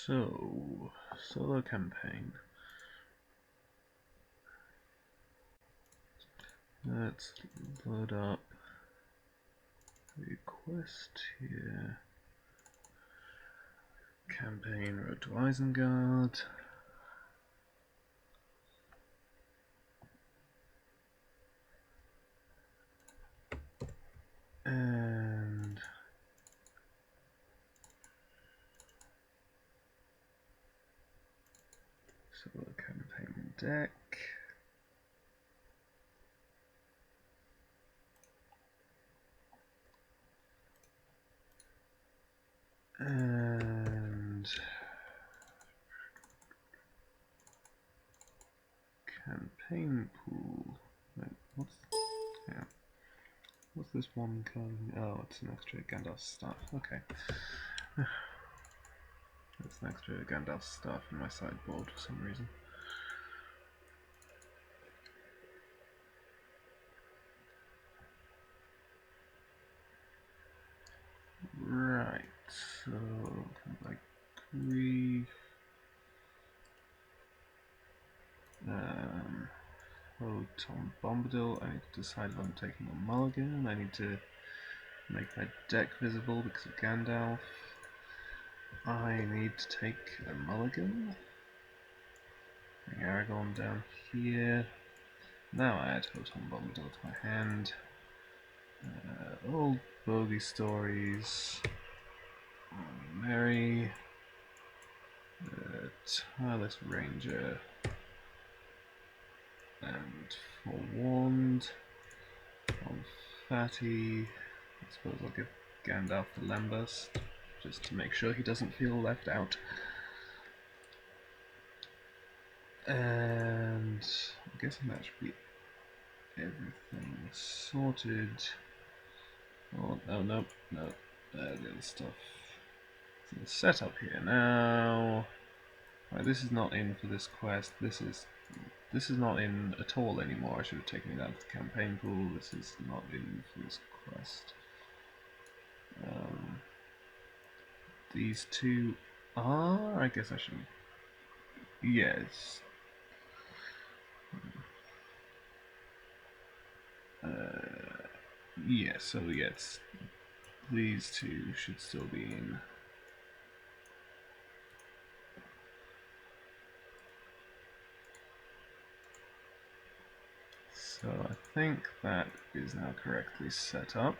So, solo campaign. Let's load up the quest here. Campaign Road to Isengard. And solo campaign deck. And campaign pool. Wait, what's this one called? Oh, it's an extra Gandalf stuff. Okay. There's an extra Gandalf stuff in my sideboard for some reason. Right, so like grief. Oh, Tom Bombadil. I need to decide if I'm taking a mulligan. I need to make my deck visible because of Gandalf. I need to take a mulligan. Bring Aragorn down here. Now I add Tom Bombadil to my hand. Old bogey stories. Merry. Tireless Ranger. And Forewarned. On Fatty. I suppose I'll give Gandalf the Lambust, just to make sure he doesn't feel left out. And I'm guessing that should be everything sorted. Oh, no. The other stuff. So the setup here now. Right, this is not in for this quest. This is not in at all anymore. I should have taken it out of the campaign pool. This is not in for this quest. These two are. I guess I should. Yes. Yeah. So yes, these two should still be in. So I think that is now correctly set up.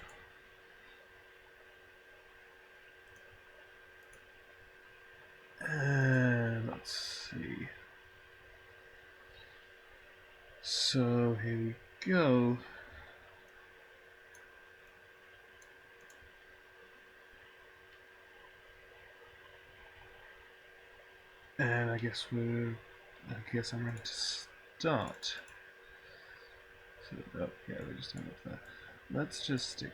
Let's see. So here we go. And I guess I'm ready to start. So, oh, yeah, they just turned up there. Let's just stick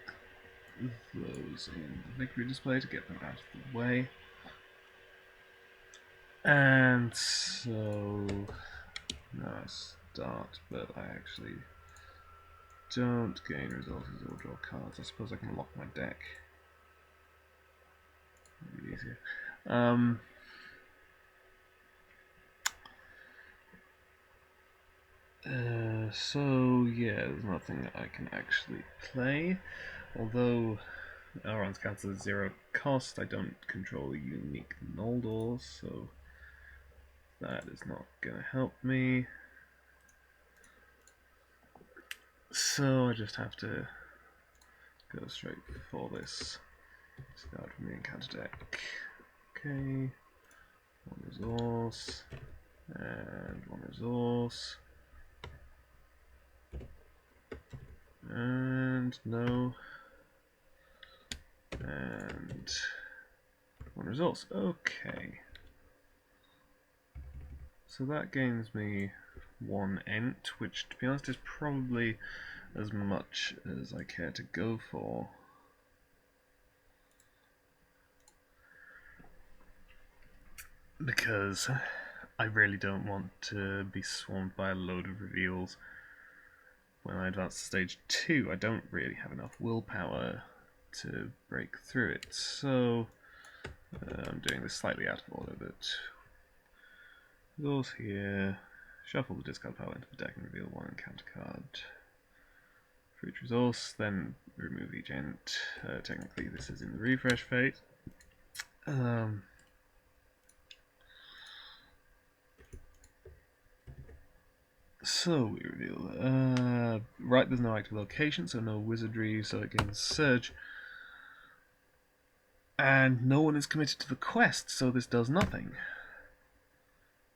those in the victory display to get them out of the way. And so now I start, but I actually don't gain resources or draw cards. I suppose I can lock my deck. Maybe easier. So yeah, there's nothing I can actually play. Although Elrond's Council is 0 cost, I don't control unique Noldors, so that is not gonna help me. So I just have to go straight for this. Start from the encounter deck. Okay. One resource. And one resource. And no. And one resource. Okay. So that gains me one ent, which to be honest is probably as much as I care to go for. Because I really don't want to be swamped by a load of reveals. When I advance to stage 2, I don't really have enough willpower to break through it. So I'm doing this slightly out of order, but resource here. Shuffle the discard pile into the deck and reveal one encounter card for each resource, then remove each ent. Technically this is in the refresh phase. So we reveal, right, there's no active location, so no wizardry, so it gains surge. And no one is committed to the quest, so this does nothing.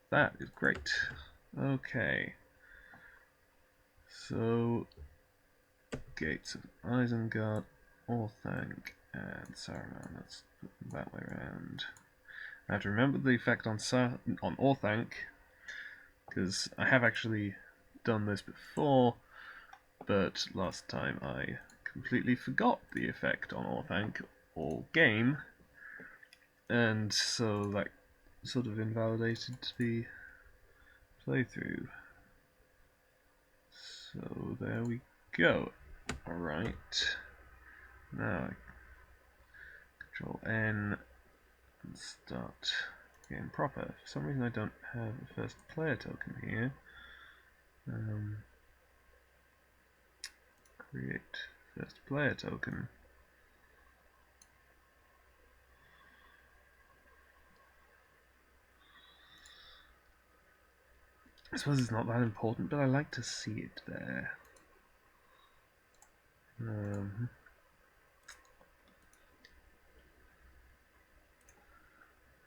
That is great. Okay. So, Gates of Isengard, Orthanc, and Saruman. Let's put them that way around. I have to remember the effect on Orthanc, because I have actually done this before, but last time I completely forgot the effect on Orthanc all game, and so that sort of invalidated the playthrough. So there we go. Alright. Now Control N and start game proper. For some reason I don't have a first player token here. Create first player token. I suppose it's not that important, but I like to see it there.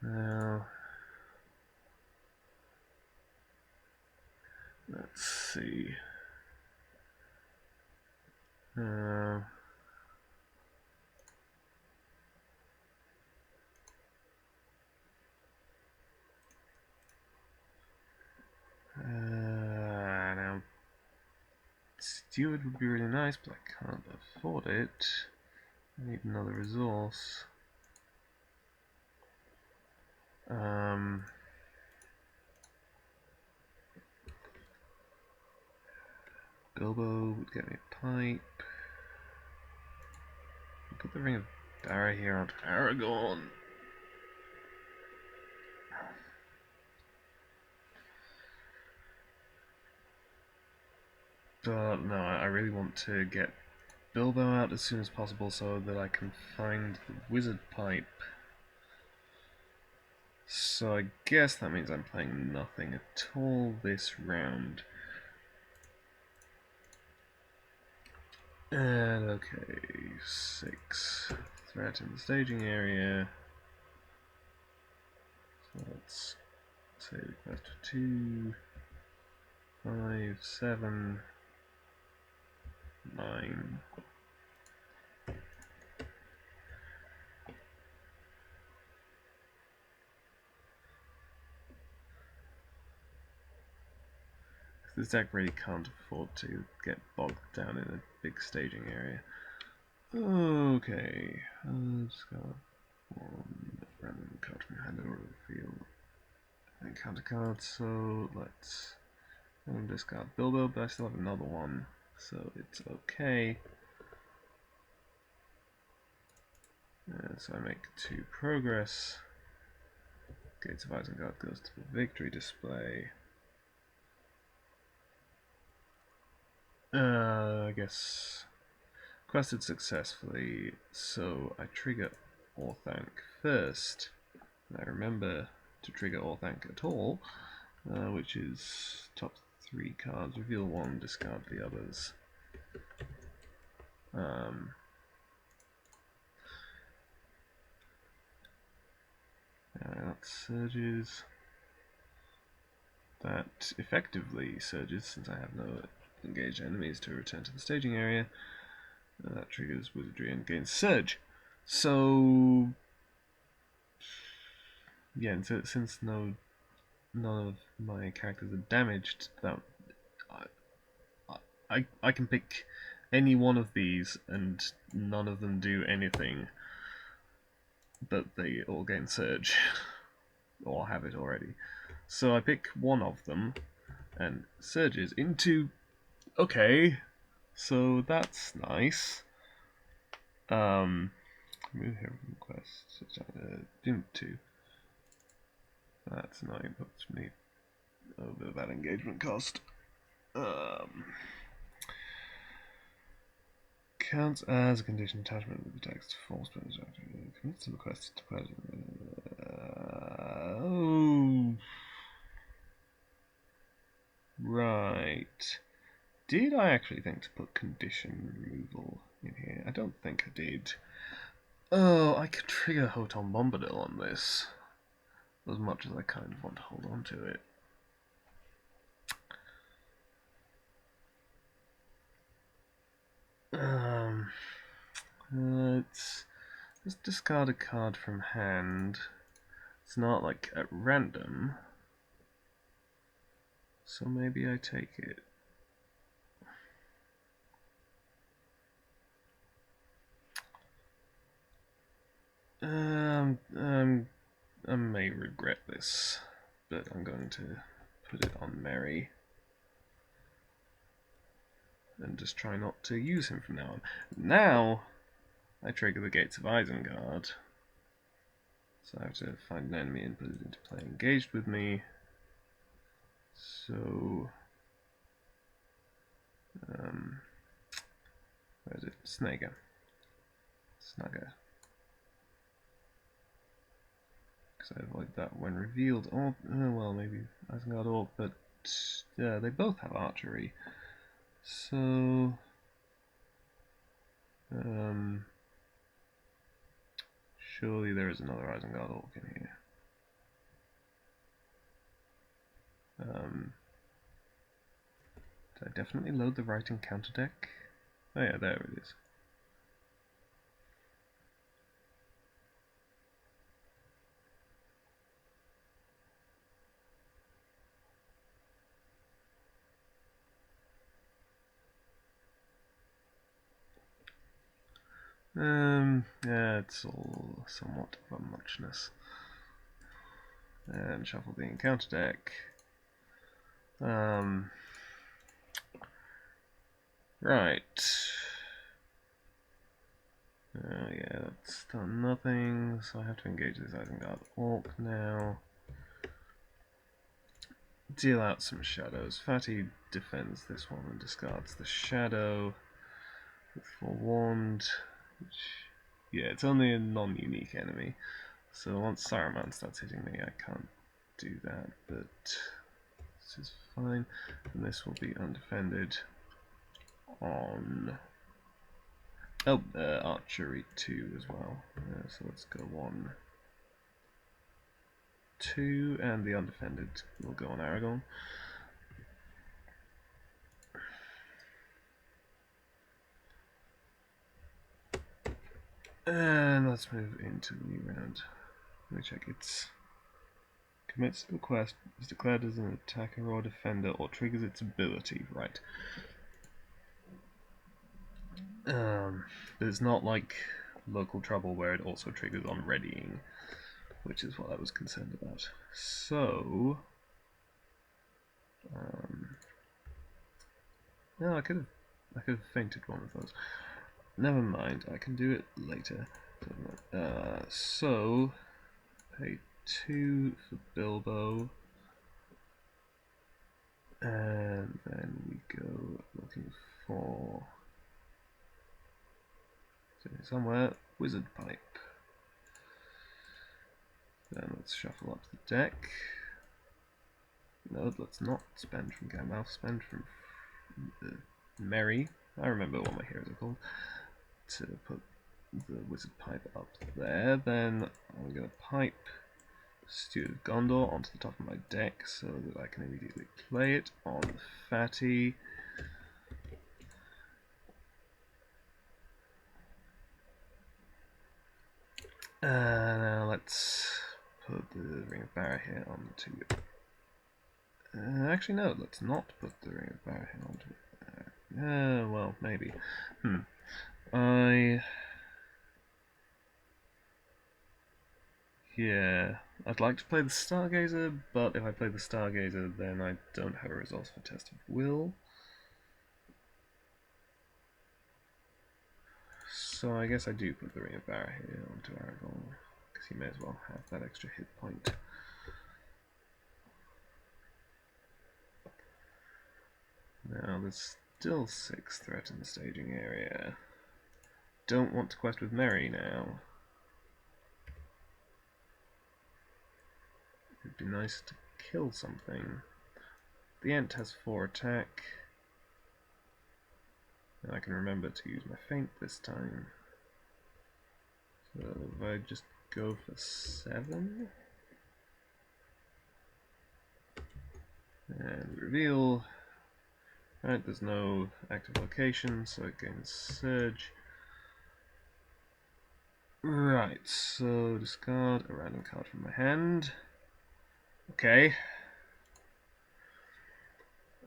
Now, let's see. Now, Steward would be really nice, but I can't afford it. I need another resource. Bilbo would get me a pipe. Put the Ring of Barra here on Aragorn. But no, I really want to get Bilbo out as soon as possible so that I can find the Wizard Pipe. So I guess that means I'm playing nothing at all this round. And okay, 6 threat in the staging area. So let's say request for 2, 5, 7, 9. This deck really can't afford to get bogged down in a big staging area. Okay, just got one random card from hand over the field. Encounter card, so let's discard Bilbo, but I still have another one, so it's okay. So I make 2 progress. Gates of Isengard goes to the victory display. I guess quested successfully, so I trigger Orthanc first. And I remember to trigger Orthanc at all, which is top 3 cards, reveal 1, discard the others. That surges. That effectively surges since I have no engaged enemies to return to the staging area. That triggers wizardry and gains surge. So yeah, and so, since none of my characters are damaged, that I can pick any one of these and none of them do anything, but they all gain surge or have it already. So I pick one of them and surges into. Okay, so that's nice. Remove him from the quest. Doom 2. That's annoying, puts me over that engagement cost. Counts as a condition attachment with the text force commits to the quest to oh. Right. Did I actually think to put condition removal in here? I don't think I did. Oh, I could trigger Hoton Bombadil on this. As much as I kind of want to hold on to it. Let's discard a card from hand. It's not like at random. So maybe I take it. I may regret this, but I'm going to put it on Merry. And just try not to use him from now on. Now, I trigger the Gates of Isengard. So I have to find an enemy and put it into play engaged with me. So, where is it? Snagger. Because I avoid that when revealed. Or, well, maybe Isengard Orc, but yeah, they both have archery. So, surely there is another Isengard Orc in here. Did I definitely load the right encounter deck? Oh yeah, there it is. Yeah, it's all somewhat of a muchness. And shuffle the encounter deck. Right. Yeah, that's done nothing, so I have to engage this Isengard Orc now. Deal out some shadows. Fatty defends this one and discards the shadow. With Forewarned, which, yeah, it's only a non-unique enemy. So once Saruman starts hitting me, I can't do that, but this is fine. And this will be undefended on archery 2 as well. So let's go 1, 2, and the undefended will go on Aragorn. And let's move into the new round. Let me check. It's commits to the quest, is declared as an attacker or defender, or triggers its ability. Right. But it's not like local trouble where it also triggers on readying, which is what I was concerned about. So, no, I could have fainted one of those. Never mind, I can do it later. So, pay 2 for Bilbo, and then we go looking for somewhere Wizard Pipe. Then let's shuffle up the deck. No, let's not spend from Gandalf, spend from Merry. I remember what my heroes are called. To put the Wizard Pipe up there, then I'm going to pipe Steward of Gondor onto the top of my deck so that I can immediately play it on Fatty. Now let's put the Ring of Barahir onto it. Actually, no, let's not put the Ring of Barahir onto it. Well, maybe. Yeah, I'd like to play the Stargazer, but if I play the Stargazer, then I don't have a resource for Test of Will. so I guess I do put the Ring of Barra here onto Aragorn, because he may as well have that extra hit point. Now there's still 6 threat in the staging area. Don't want to quest with Merry now. It'd be nice to kill something. The Ent has 4 attack. And I can remember to use my feint this time. So if I just go for 7. And reveal. Right, there's no active location, so it gains Surge. Right, so discard a random card from my hand. Okay.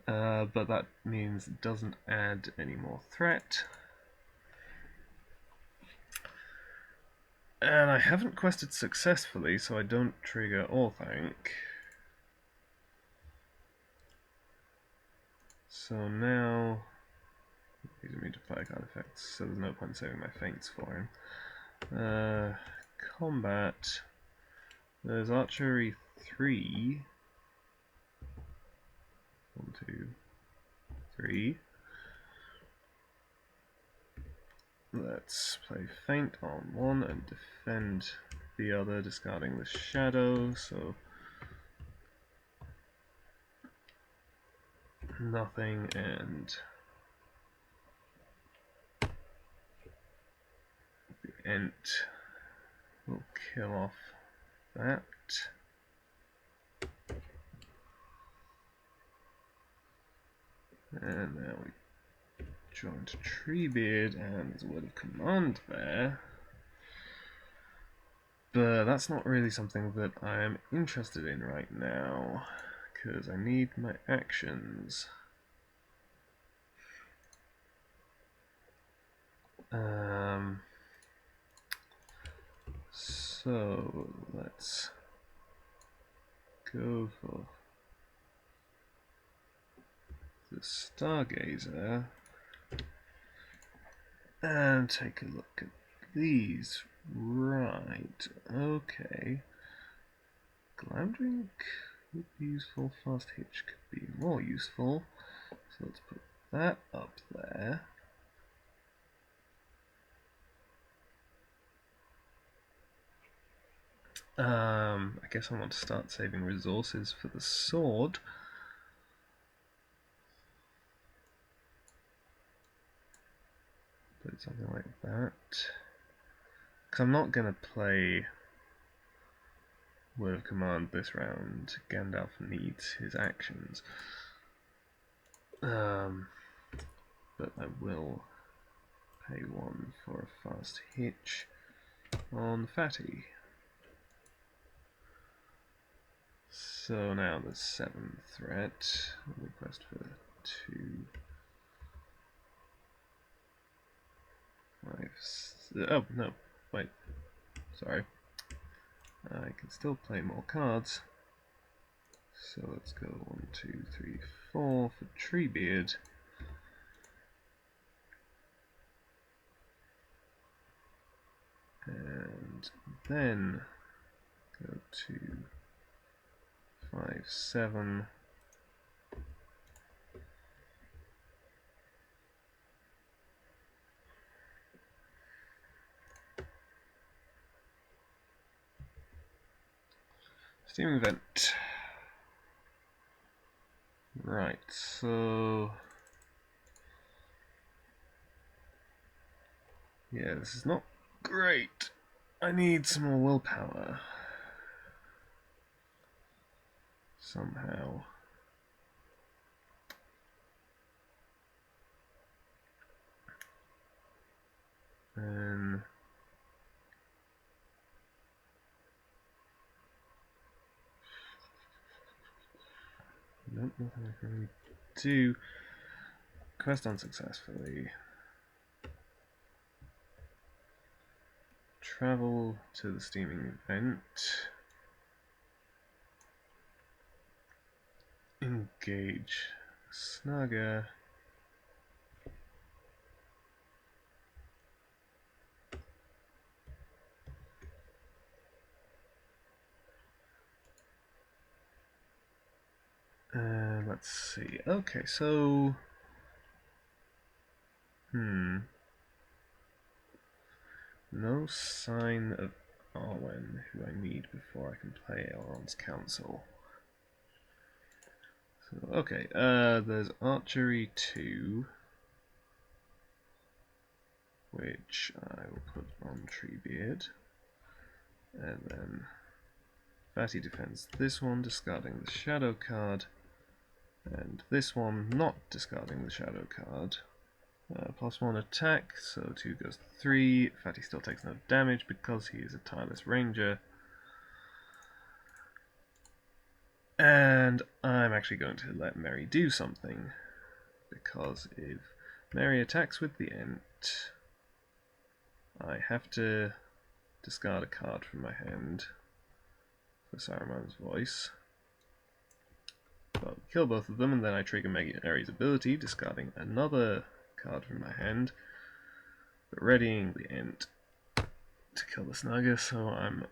But that means it doesn't add any more threat. And I haven't quested successfully, so I don't trigger Orthanc. So now, he's immune to fire card effects, so there's no point saving my feints for him. Combat. There's archery 3. 1, 2, 3. Let's play feint on 1 and defend the other, discarding the shadow, so nothing, and the Ent will kill off that. And now we join to Treebeard, and there's a word of command there. But that's not really something that I am interested in right now, because I need my actions. So let's go for the Stargazer and take a look at these. Right, okay. Glamdring could be useful, Fast Hitch could be more useful. So let's put that up there. I guess I want to start saving resources for the sword. Put something like that. Because I'm not going to play Word of Command this round. Gandalf needs his actions. But I will pay 1 for a Fast Hitch on Fatty. So now there's 7 threat. Request for 2, 5. Oh no, wait. Sorry. I can still play more cards. So let's go 1, 2, 3, 4 for Treebeard. And then go to 5, 7. Steaming Vent. Right, so yeah, this is not great. I need some more willpower. Somehow. And nope, nothing I can really do. Quest unsuccessfully. Travel to the steaming vent. Engage Snugger. Let's see. Okay, so... No sign of Arwen, who I need before I can play Elrond's Council. So, okay, there's Archery 2, which I will put on Treebeard. And then Fatty defends this one, discarding the Shadow card. And this one, not discarding the Shadow card. +1 attack, so 2 goes to 3. Fatty still takes no damage because he is a tireless ranger. And I'm actually going to let Merry do something, because if Merry attacks with the Ent, I have to discard a card from my hand for Saruman's Voice. Well, kill both of them, and then I trigger Merry's ability, discarding another card from my hand, but readying the Ent to kill the Snugger, so I'm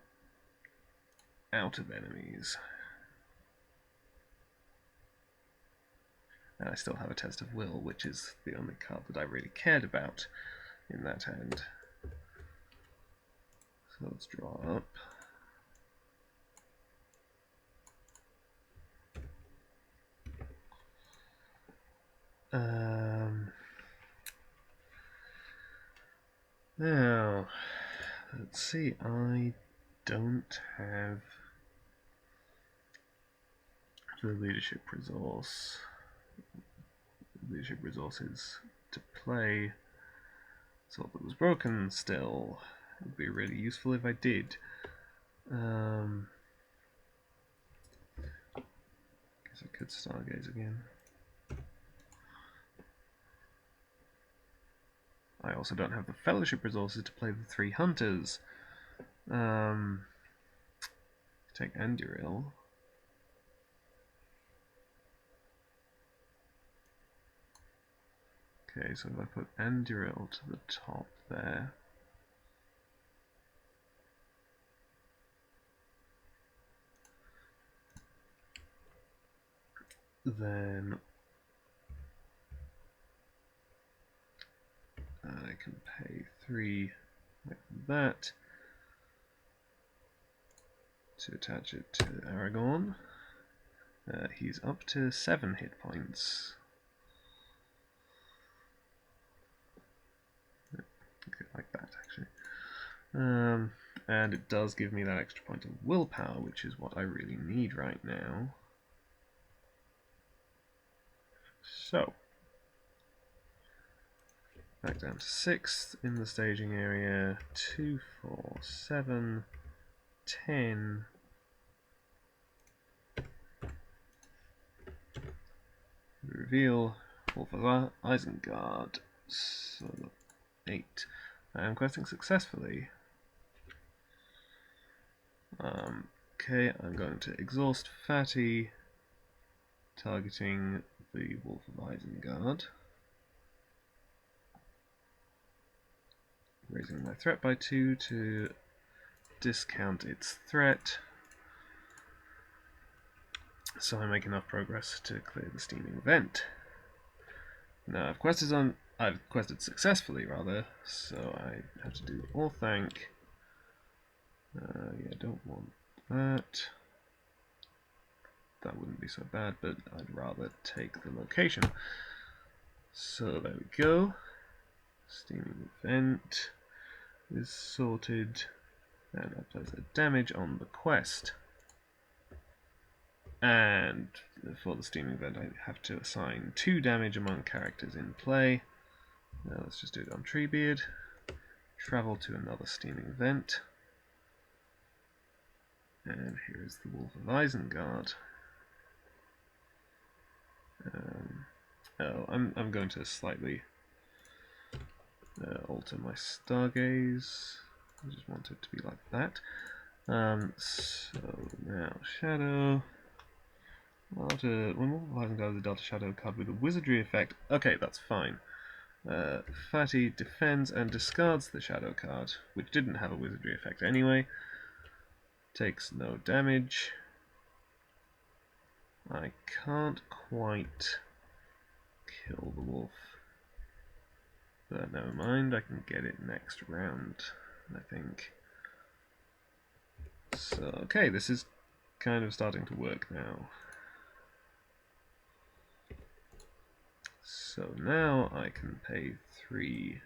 out of enemies. And I still have a Test of Will, which is the only card that I really cared about in that hand. So let's draw up. Now, let's see, I don't have the leadership resources to play Sword That Was Broken still. It would be really useful if I did. Guess I could Stargaze again. I also don't have the Fellowship resources to play the 3 Hunters. Take Anduril. Okay, so if I put Anduril to the top there, then I can pay 3 like that to attach it to Aragorn. He's up to 7 hit points. Okay, like that actually. And it does give me that extra point of willpower, which is what I really need right now. So, back down to 6 in the staging area. 2, 4, 7, 10. Reveal Wolf of Isengard. So 8. I am questing successfully. Okay, I'm going to exhaust Fatty, targeting the Wolf of Isengard. Raising my threat by 2 to discount its threat, so I make enough progress to clear the steaming vent. Now I've quested successfully rather, so I have to do Orthanc. Yeah, don't want that. That wouldn't be so bad, but I'd rather take the location. So there we go. Steaming vent is sorted, and that plays a damage on the quest. And for the steaming vent, I have to assign 2 damage among characters in play. Now let's just do it on Treebeard. Travel to another steaming vent. And here is the Wolf of Isengard. I'm going to slightly alter my Stargaze. I just want it to be like that. So now Shadow. When Wolf of Isengard is a Delta Shadow card with a wizardry effect. Okay, that's fine. Fatty defends and discards the Shadow card, which didn't have a wizardry effect anyway. Takes no damage I can't quite kill the wolf. But never mind, I can get it next round, I think. So, okay, this is kind of starting to work now. So now I can pay 3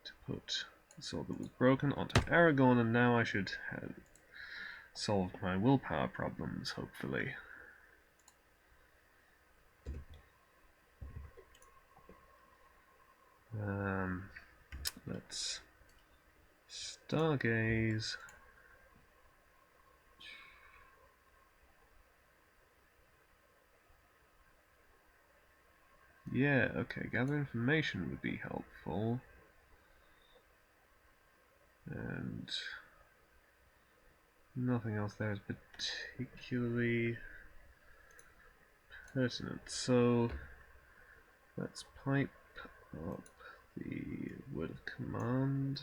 to put the sword that was broken onto Aragorn, and now I should have solved my willpower problems, hopefully. Let's stargaze. Yeah, okay, gather information would be helpful. And nothing else there is particularly pertinent. So let's pipe up the word of command.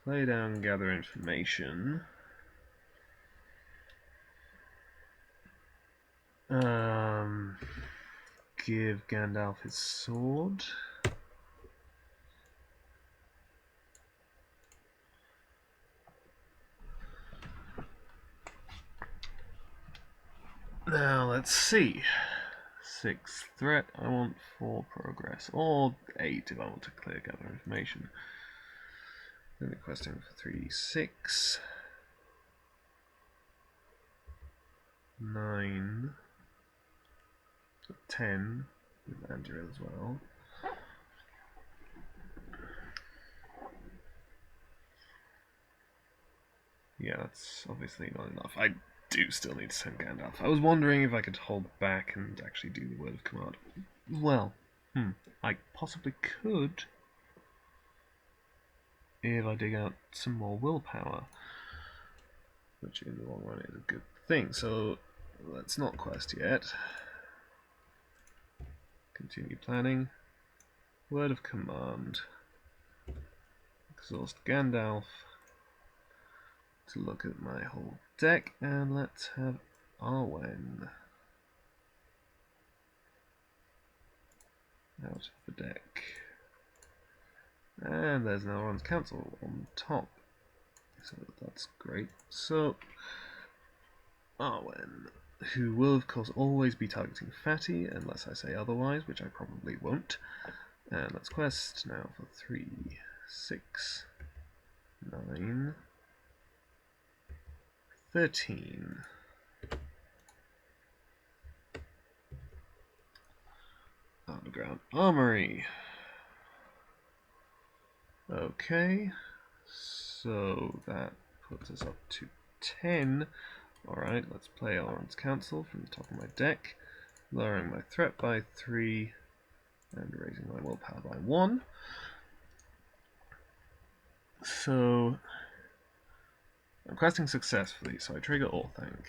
Play down, gather information. Give Gandalf his sword. Now let's see. 6 threat, I want 4 progress, or 8 if I want to clear gather information. Then requesting for 3, 6, 9, 10 with Andrew as well. Yeah, that's obviously not enough. I do still need to send Gandalf. I was wondering if I could hold back and actually do the word of command. Well, I possibly could if I dig out some more willpower, which in the long run is a good thing. So let's not quest yet. Continue planning. Word of command. Exhaust Gandalf to look at my whole deck, and let's have Arwen out of the deck. And there's an Elrond's Council on top, so that's great. So Arwen, who will of course always be targeting Fatty unless I say otherwise, which I probably won't. And let's quest now for 3, 6, 9, 13. Underground Armory. Okay, so that puts us up to 10. Alright, let's play Elrond's Council from the top of my deck, lowering my threat by 3 and raising my willpower by 1. So I'm questing successfully, so I trigger Orthanc.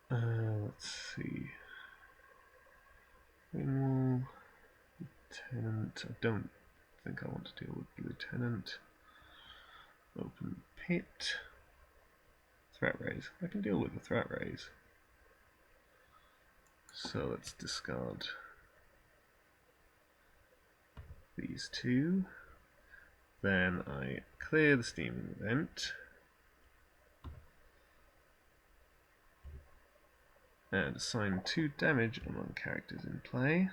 Let's see. Lieutenant. I don't think I want to deal with Lieutenant. Open pit. Threat raise. I can deal with the threat raise. So let's discard these 2. Then I clear the steaming event. And assign 2 damage among characters in play.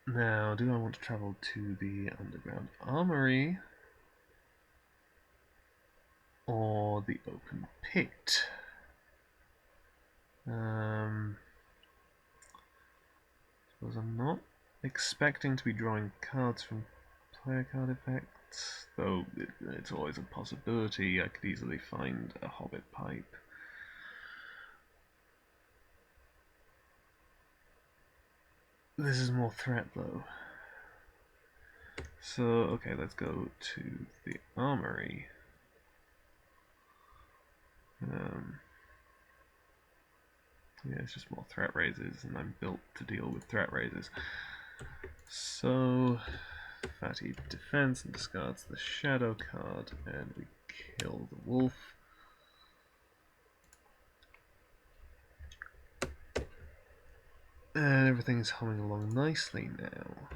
Now, do I want to travel to the Underground Armory or the open pit? Suppose I'm not expecting to be drawing cards from player card effects, though it's always a possibility. I could easily find a Hobbit Pipe. This is more threat though. So, okay, let's go to the Armory. Yeah, it's just more threat raises, and I'm built to deal with threat raises. So, Fatty defense and discards the shadow card, and we kill the wolf. And everything's humming along nicely now.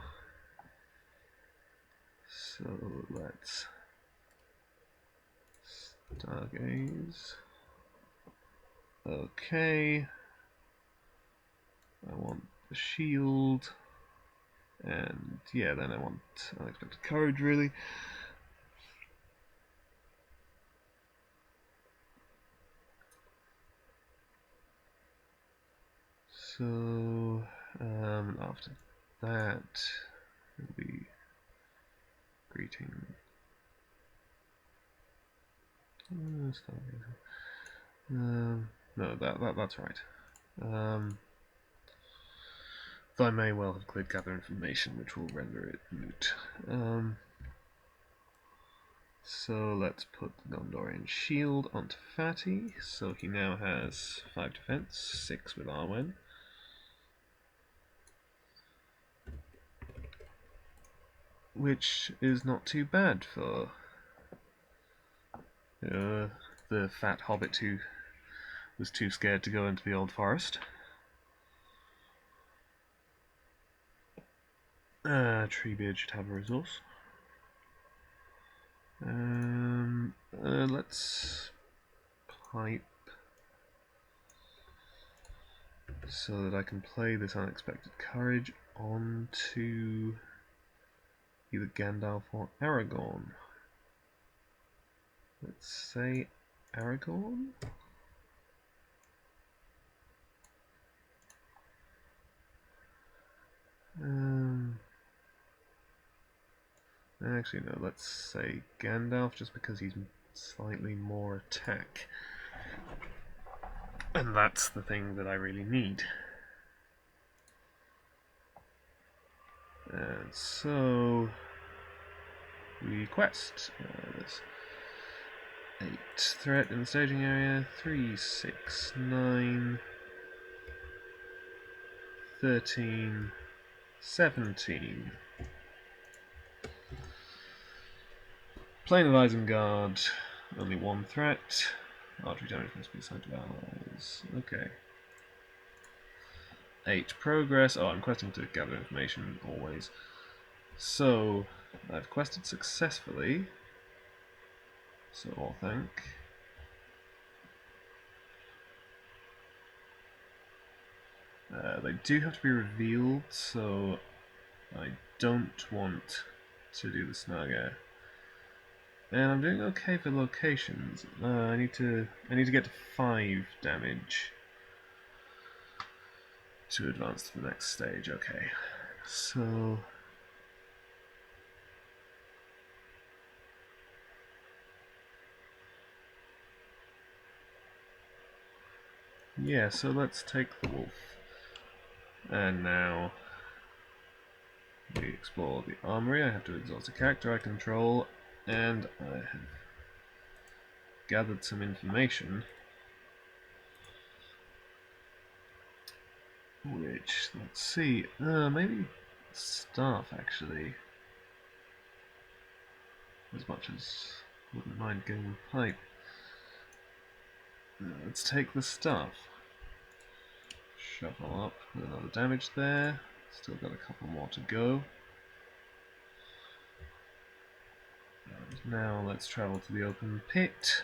So let's stargaze. Okay. I want the shield. And yeah, then I want unexpected courage, really. So after that, it'll be greeting. No, that's right. Though I may well have cleared gather information, which will render it moot. So let's put the Gondorian shield onto Fatty, so he now has 5 defense, 6 with Arwen. Which is not too bad for the fat hobbit who was too scared to go into the old forest. Treebeard should have a resource. Let's pipe so that I can play this unexpected courage onto either Gandalf or Aragorn. Let's say Aragorn. Actually, no, let's say Gandalf, just because he's slightly more attack. And that's the thing that I really need. And so we quest. There's 8 threat in the staging area, 3, 6, 9, 13, 17. Plane of Isengard, only 1 threat. Archery damage must be assigned to allies. Okay. 8 progress. Oh, I'm questing to gather information always. So, I've quested successfully. So I'll thank. They do have to be revealed, so I don't want to do the saga. And I'm doing okay for locations. I need to get to 5 damage to advance to the next stage. Okay, so yeah, so let's take the wolf. And now we explore the armory. I have to exhaust a character I control, and I have gathered some information, which, let's see, maybe staff actually, as much as I wouldn't mind getting a pipe. Let's take the staff. Shuffle up with another damage there. Still got a couple more to go. And now let's travel to the open pit.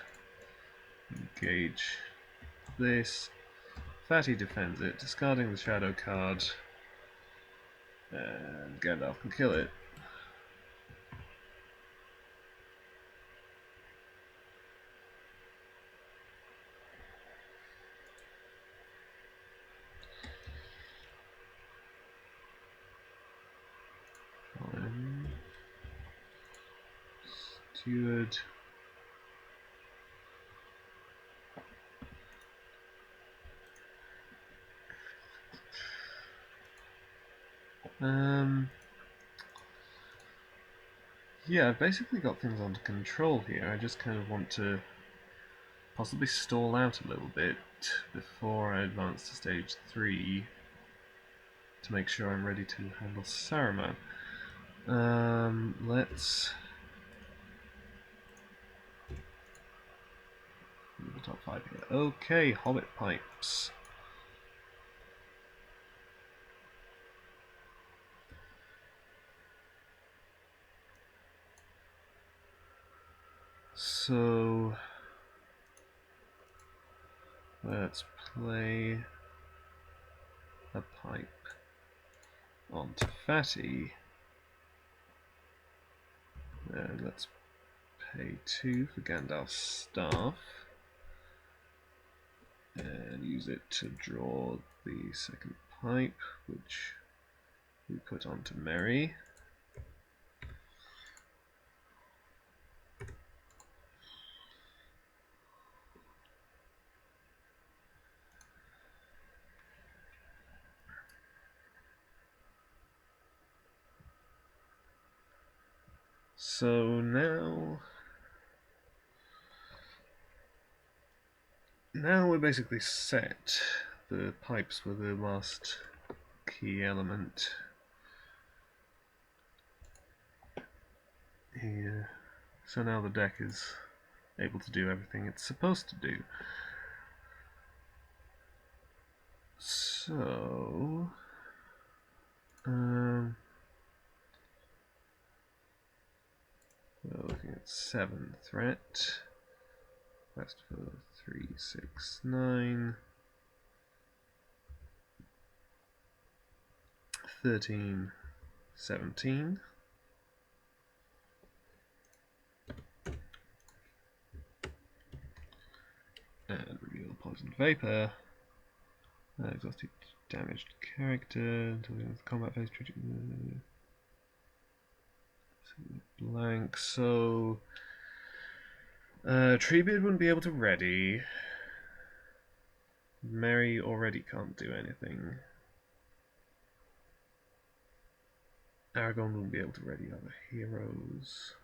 Engage this. Fatty defends it, discarding the shadow card. And Gandalf can kill it. Steward. Yeah, I've basically got things under control here. I just kind of want to possibly stall out a little bit before I advance to stage 3 to make sure I'm ready to handle Saruman. Let's move the top 5 here. Okay, Hobbit Pipes. So let's play a pipe onto Fatty. And let's pay 2 for Gandalf's staff and use it to draw the second pipe, which we put onto Merry. So now we're basically set. The pipes were the last key element here. So now the deck is able to do everything it's supposed to do. So we're looking at 7 threat. Quest for 3, 6, 9. 13, 17. And reveal poisoned vapor. Exhausted damaged character until the end of the combat phase. Blank. So Treebeard wouldn't be able to ready. Merry already can't do anything. Aragorn wouldn't be able to ready other heroes.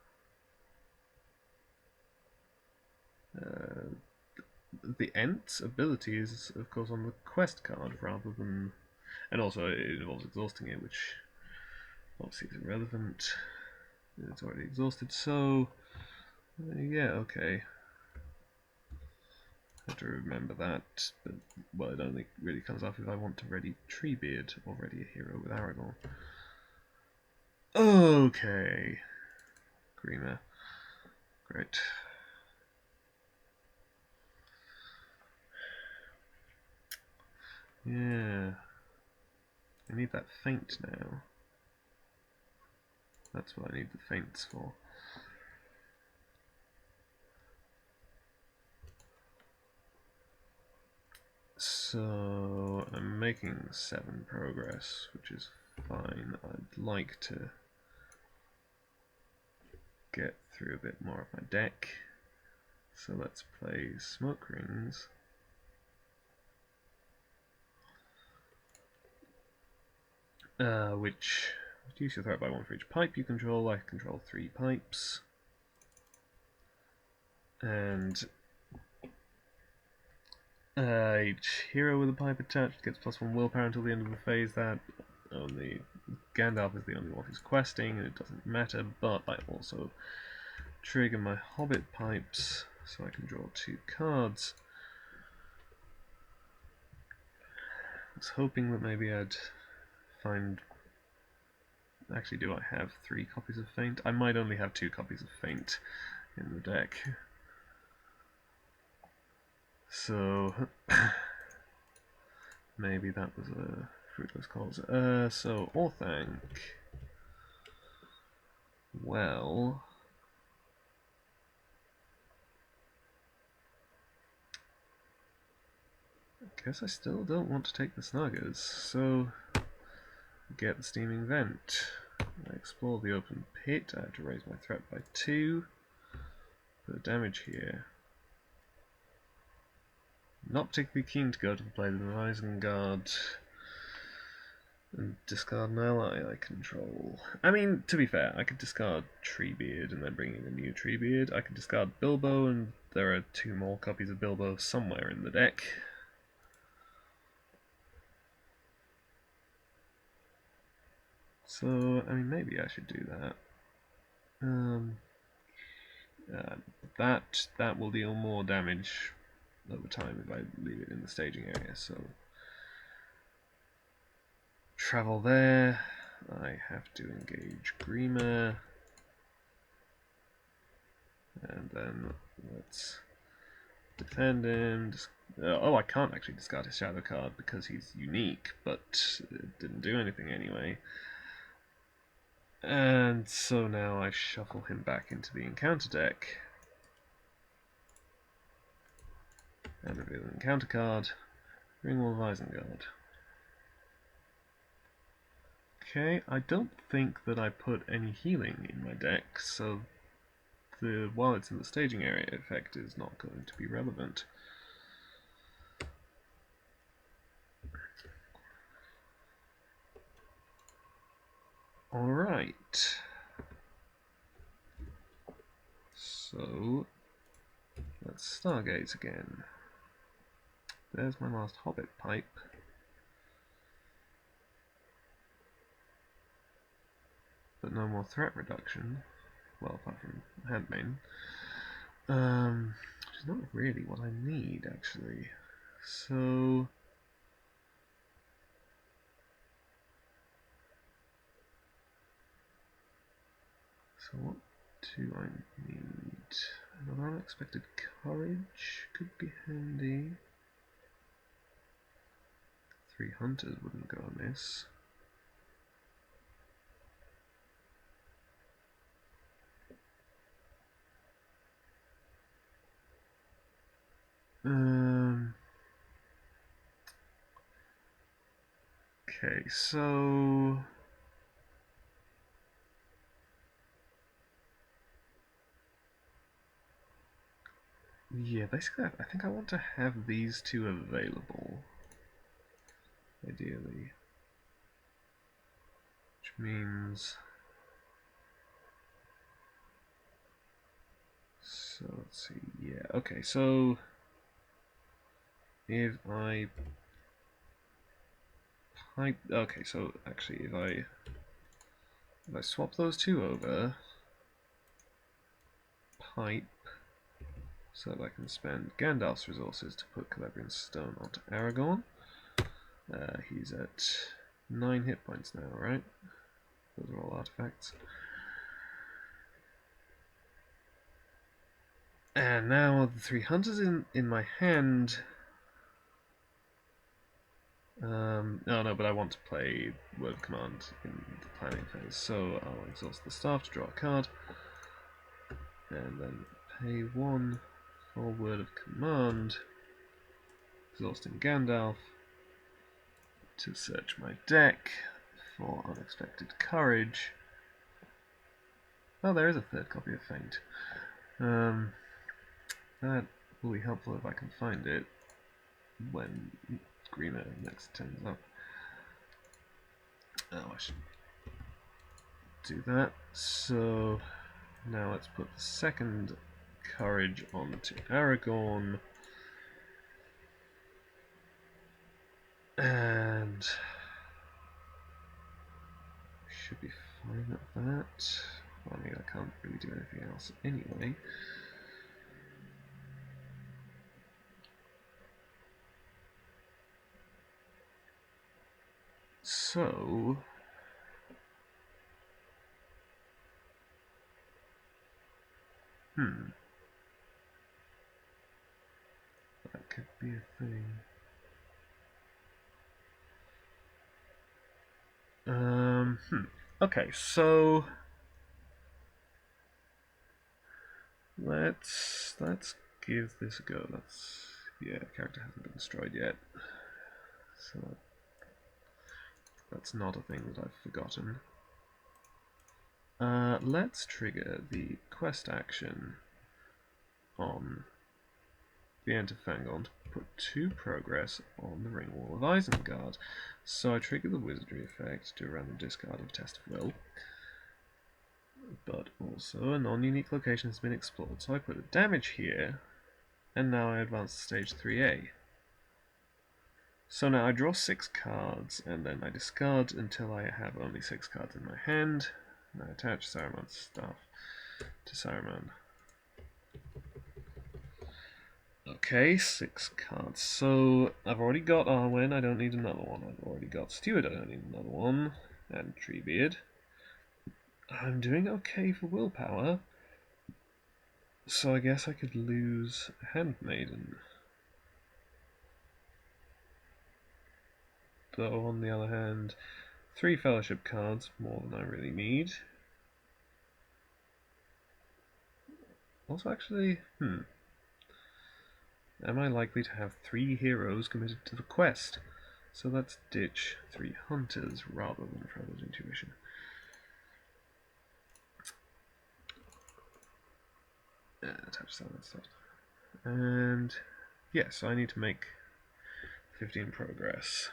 The Ent's ability is, of course, on the quest card rather than... And also it involves exhausting it, which obviously is irrelevant. It's already exhausted, so... yeah, okay. I have to remember that, but, well, it only really comes up if I want to ready Treebeard or ready a hero with Aragorn. Okay. Greener. Great. Yeah. I need that feint now. That's what I need the feints for. So I'm making 7 progress, which is fine. I'd like to get through a bit more of my deck. So let's play Smoke Rings. Which reduce your threat by 1 for each pipe you control. I control 3 pipes. And each hero with a pipe attached gets +1 willpower until the end of the phase. That only Gandalf is the only one who's questing, and it doesn't matter, but I also trigger my Hobbit Pipes, so I can draw 2 cards. I was hoping that maybe I'd find... Actually, do I have 3 copies of Feint? I might only have 2 copies of Feint in the deck. So... maybe that was a fruitless cause. So, Orthanc... Well... I guess I still don't want to take the Snuggers, so... Get the Steaming Vent. I explore the open pit. I have to raise my threat by 2. Put a damage here. Not particularly keen to go to the play of Isengard and discard an ally I control. I mean, to be fair, I could discard Treebeard and then bring in a new Treebeard. I could discard Bilbo, and there are 2 more copies of Bilbo somewhere in the deck. So, I mean, maybe I should do that. That will deal more damage over time if I leave it in the staging area. So, travel there. I have to engage Grima. And then let's defend him. Oh, I can't actually discard his shadow card because he's unique, but it didn't do anything anyway. And so now I shuffle him back into the encounter deck. And reveal an encounter card. Ringwall of Isengard. Okay, I don't think that I put any healing in my deck, so while it's in the staging area effect is not going to be relevant. Alright. So, let's Stargaze again. There's my last Hobbit Pipe. But no more threat reduction. Well, apart from Handmaiden. Which is not really what I need, actually. So... So what do I need? Another unexpected courage could be handy. 3 hunters wouldn't go amiss. Okay, so... Yeah, basically I think I want to have these two available. Ideally. Which means... So, let's see, yeah, okay, so... If I... Okay, so actually if I swap those two over... Pipe... So that I can spend Gandalf's resources to put Celebrian's Stone onto Aragorn. He's at 9 hit points now, right? Those are all artifacts. And now the 3 hunters in my hand. No, but I want to play Word of Command in the planning phase, so I'll exhaust the staff to draw a card, and then pay 1 for Word of Command, exhausting Gandalf, to search my deck for Unexpected Courage. Oh, there is a 3rd copy of Feint. That will be helpful if I can find it when Grima next turns up. Oh, I should do that. So now let's put the 2nd courage onto Aragorn. And should be fine at that. Well, I mean, I can't really do anything else anyway. So... That could be a thing. Okay, so... Let's give this a go. Yeah, the character hasn't been destroyed yet. So that's not a thing that I've forgotten. Let's trigger the quest action on the Ent of Fangorn to put 2 progress on the Ringwall of Isengard. So I trigger the wizardry effect to random discard of Test of Will. But also a non-unique location has been explored, so I put a damage here, and now I advance to stage 3A. So now I draw 6 cards, and then I discard until I have only 6 cards in my hand. And I attach Saruman's stuff to Saruman. Okay, 6 cards. So I've already got Arwen, I don't need another one. I've already got Steward, I don't need another one. And Treebeard. I'm doing okay for willpower. So I guess I could lose Handmaiden. Though on the other hand, 3 fellowship cards, more than I really need. Also actually, am I likely to have 3 heroes committed to the quest? So let's ditch 3 hunters rather than Frodo's intuition. Attach some of that stuff. And yes, so I need to make 15 progress.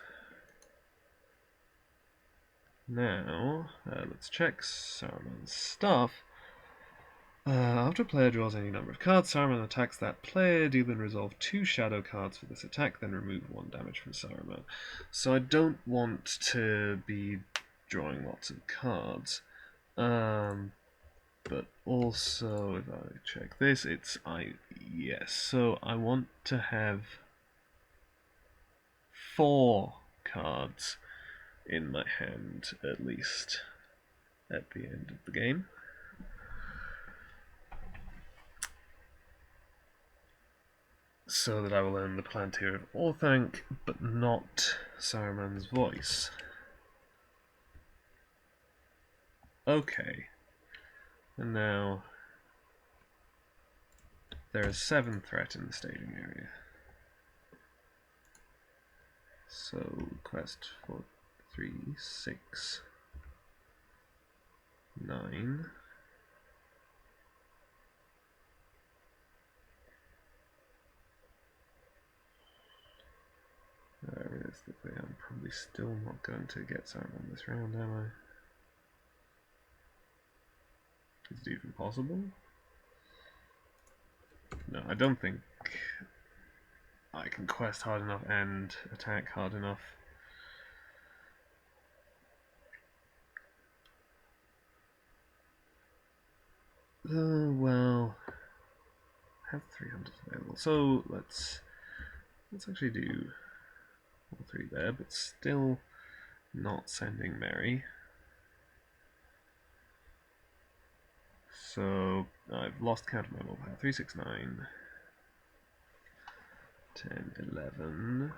Now, let's check Saruman's stuff. After a player draws any number of cards, Saruman attacks that player, deal and resolve 2 shadow cards for this attack, then remove 1 damage from Saruman. So I don't want to be drawing lots of cards. But also, if I check this, yes, so I want to have 4 cards in my hand, at least, at the end of the game. So that I will earn the Palantir of Orthanc, but not Saruman's voice. Okay. And now there is 7 threat in the staging area. So quest for 3, 6, 9. Realistically, I'm probably still not going to get Saruman this round, am I? Is it even possible? No, I don't think I can quest hard enough and attack hard enough. Well, I have 300 available, so let's actually do all 3 there, but still not sending Mary. So I've lost count of my willpower. 3, 6, 9, 10, 11,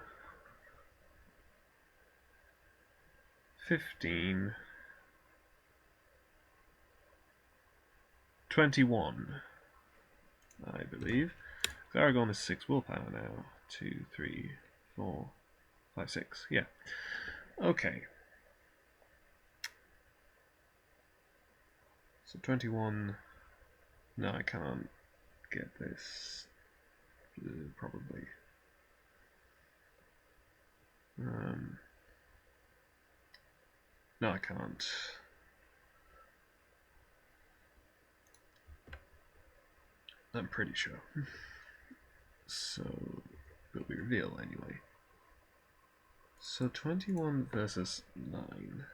15, 21, I believe. Aragorn is 6 willpower now. 2, 3, 4, 5, 6. Yeah. Okay. So 21. No, I can't get this. Probably. No, I can't. I'm pretty sure. So, will we reveal anyway? So 21 versus 9.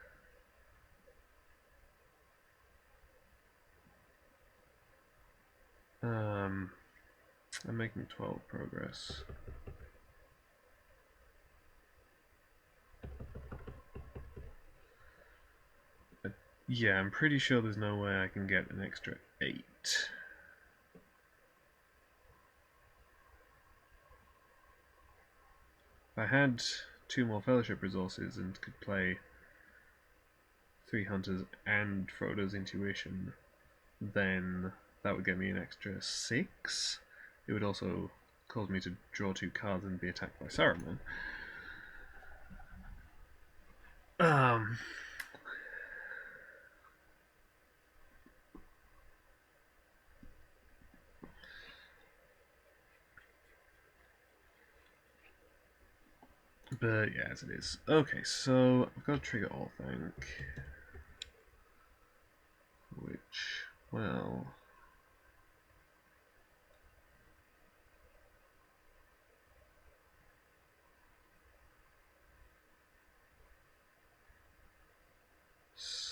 I'm making 12 progress. Yeah, I'm pretty sure there's no way I can get an extra 8. If I had 2 more fellowship resources and could play 3 hunters and Frodo's intuition, then that would get me an extra 6. It would also cause me to draw 2 cards and be attacked by Saruman. But yeah, as it is. Okay, so I've got to trigger Orthanc, which, well,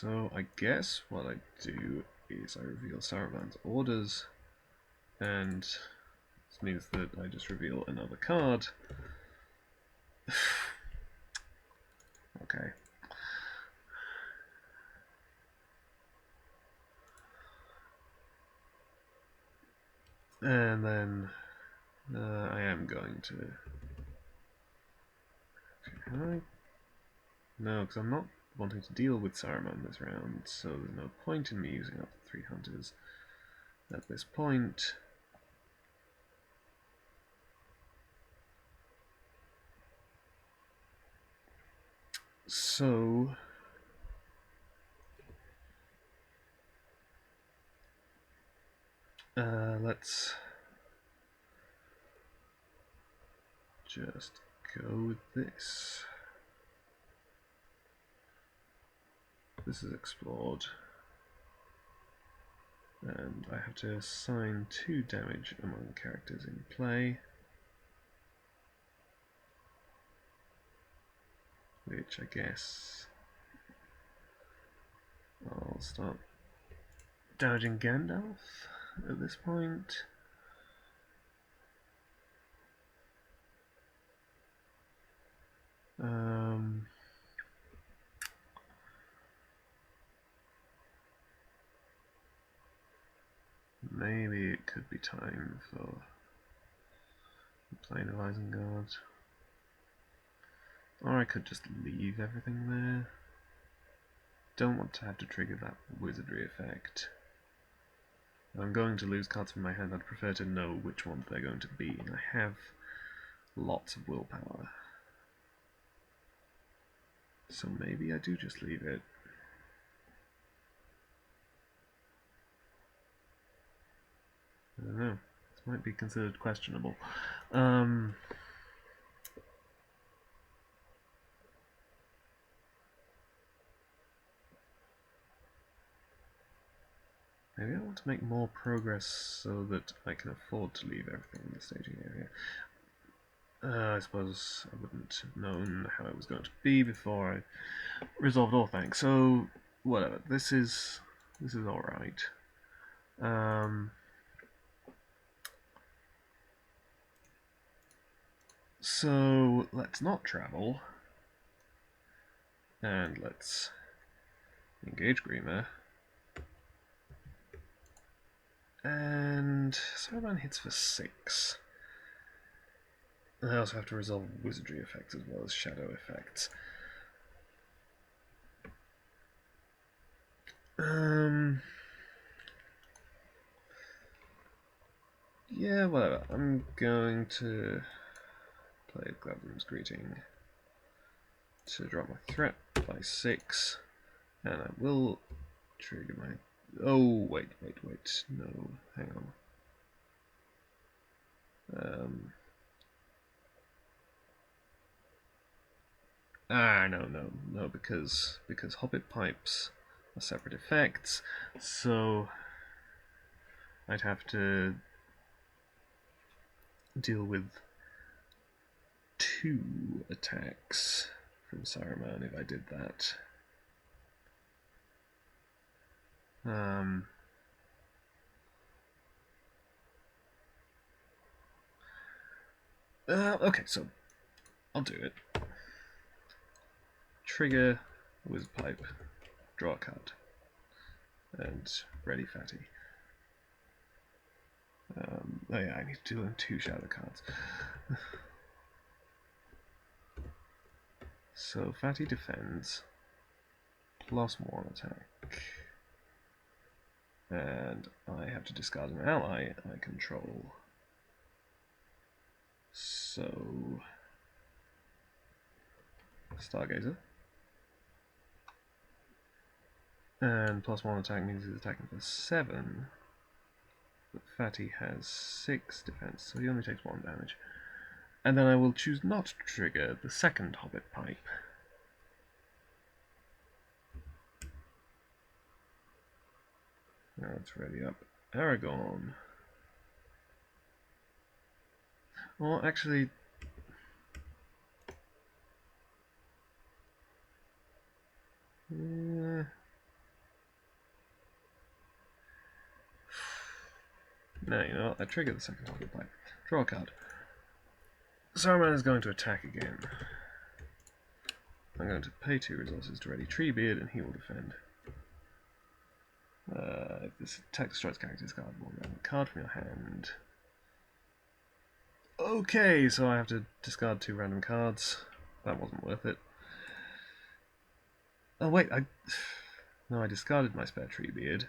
So I guess what I do is I reveal Saruman's orders, and this means that I just reveal another card. Okay. And then I am going to... Okay, no, because I'm not wanting to deal with Saruman this round, so there's no point in me using up the 3 hunters at this point. So let's just go with this. This is explored, and I have to assign 2 damage among characters in play, which I guess I'll start damaging Gandalf at this point. Maybe it could be time for the plane of Isengard. Or I could just leave everything there. Don't want to have to trigger that wizardry effect. If I'm going to lose cards from my hand, I'd prefer to know which ones they're going to be, and I have lots of willpower. So maybe I do just leave it. I don't know. This might be considered questionable. Maybe I want to make more progress so that I can afford to leave everything in the staging area. I suppose I wouldn't have known how it was going to be before I resolved Orthanc, so whatever. This is alright. So let's not travel, and let's engage Grima. And Saruman hits for 6. And I also have to resolve wizardry effects as well as shadow effects. Yeah, whatever. I'm going to play Gladwin's Greeting to drop my threat by 6, and I will trigger my... Oh, wait. No, hang on. No, because Hobbit Pipes are separate effects, so I'd have to deal with 2 attacks from Saruman if I did that. Okay, so I'll do it. Trigger Wizard Pipe, draw a card, and ready Fatty. Oh yeah, I need to do 2 shadow cards. So Fatty defends, +1 attack, and I have to discard an ally I control. So Stargazer, and +1 attack means he's attacking for 7, but Fatty has 6 defense, so he only takes 1 damage. And then I will choose not to trigger the second Hobbit Pipe. Now it's ready up. Aragorn. Well, actually... No, you know what? I trigger the second Hobbit Pipe. Draw a card. Saruman is going to attack again. I'm going to pay 2 resources to ready Treebeard, and he will defend. If this attack destroys character's card, one random card from your hand. Okay, so I have to discard 2 random cards. That wasn't worth it. Oh wait, no, I discarded my spare Treebeard.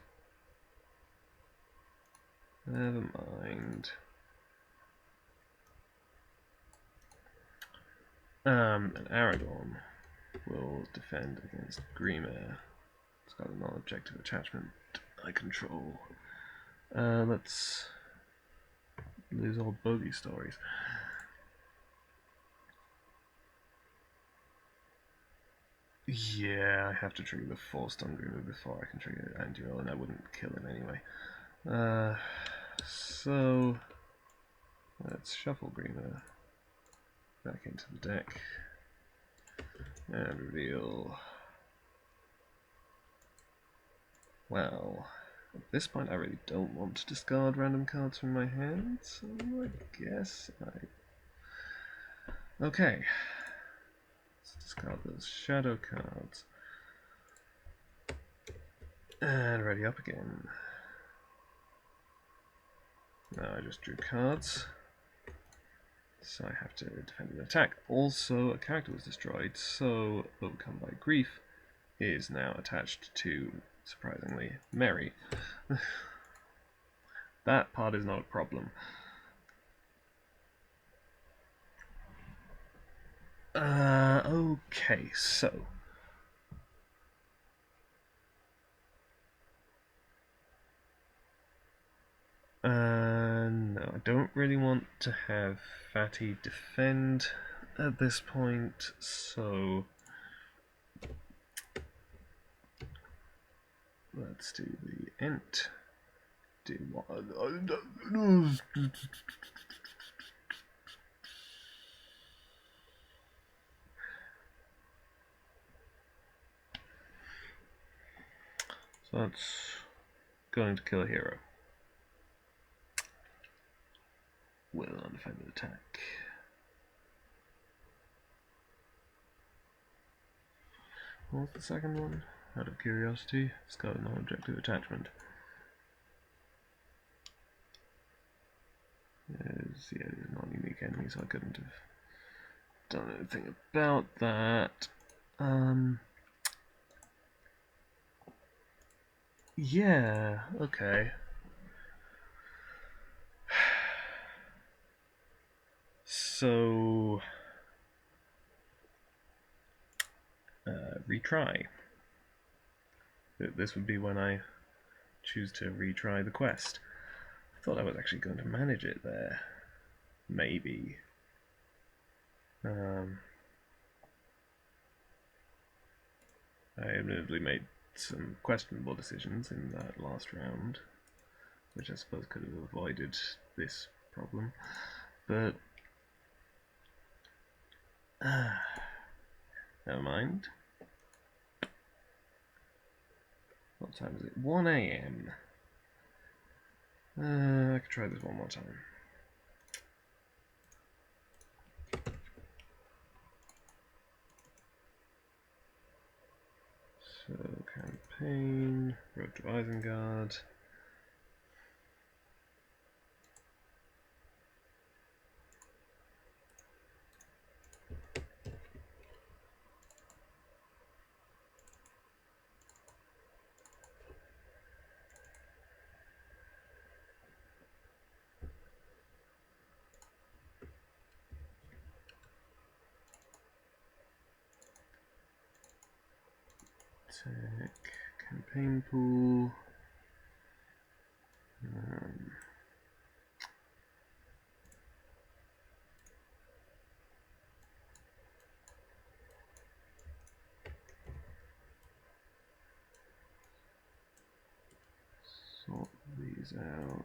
Never mind. And Aragorn will defend against Greenmare. It's got a non-objective attachment I control. Let's lose all bogey stories. Yeah, I have to trigger the forced on Greenmare before I can trigger Anduel, and I wouldn't kill him anyway. So let's shuffle Greenmare back into the deck and reveal. Well, at this point I really don't want to discard random cards from my hand, so I guess okay. Let's discard those shadow cards. And ready up again. Now I just drew cards. So I have to defend an attack. Also, a character was destroyed, so Overcome by Grief is now attached to, surprisingly, Merry. That part is not a problem. Okay, so no, I don't really want to have Fatty defend at this point, so let's do the Ent. Do what? So that's going to kill a hero. With an undefended attack. What was the second one? Out of curiosity, it's got a non-objective attachment. It's a non-unique enemy, so I couldn't have done anything about that. Yeah, okay. So retry. This would be when I choose to retry the quest. I thought I was actually going to manage it there. Maybe. I admittedly made some questionable decisions in that last round, which I suppose could have avoided this problem, but never mind. What time is it? 1 AM. I could try this one more time. So, campaign, road to Isengard. Tech, campaign pool. Sort these out.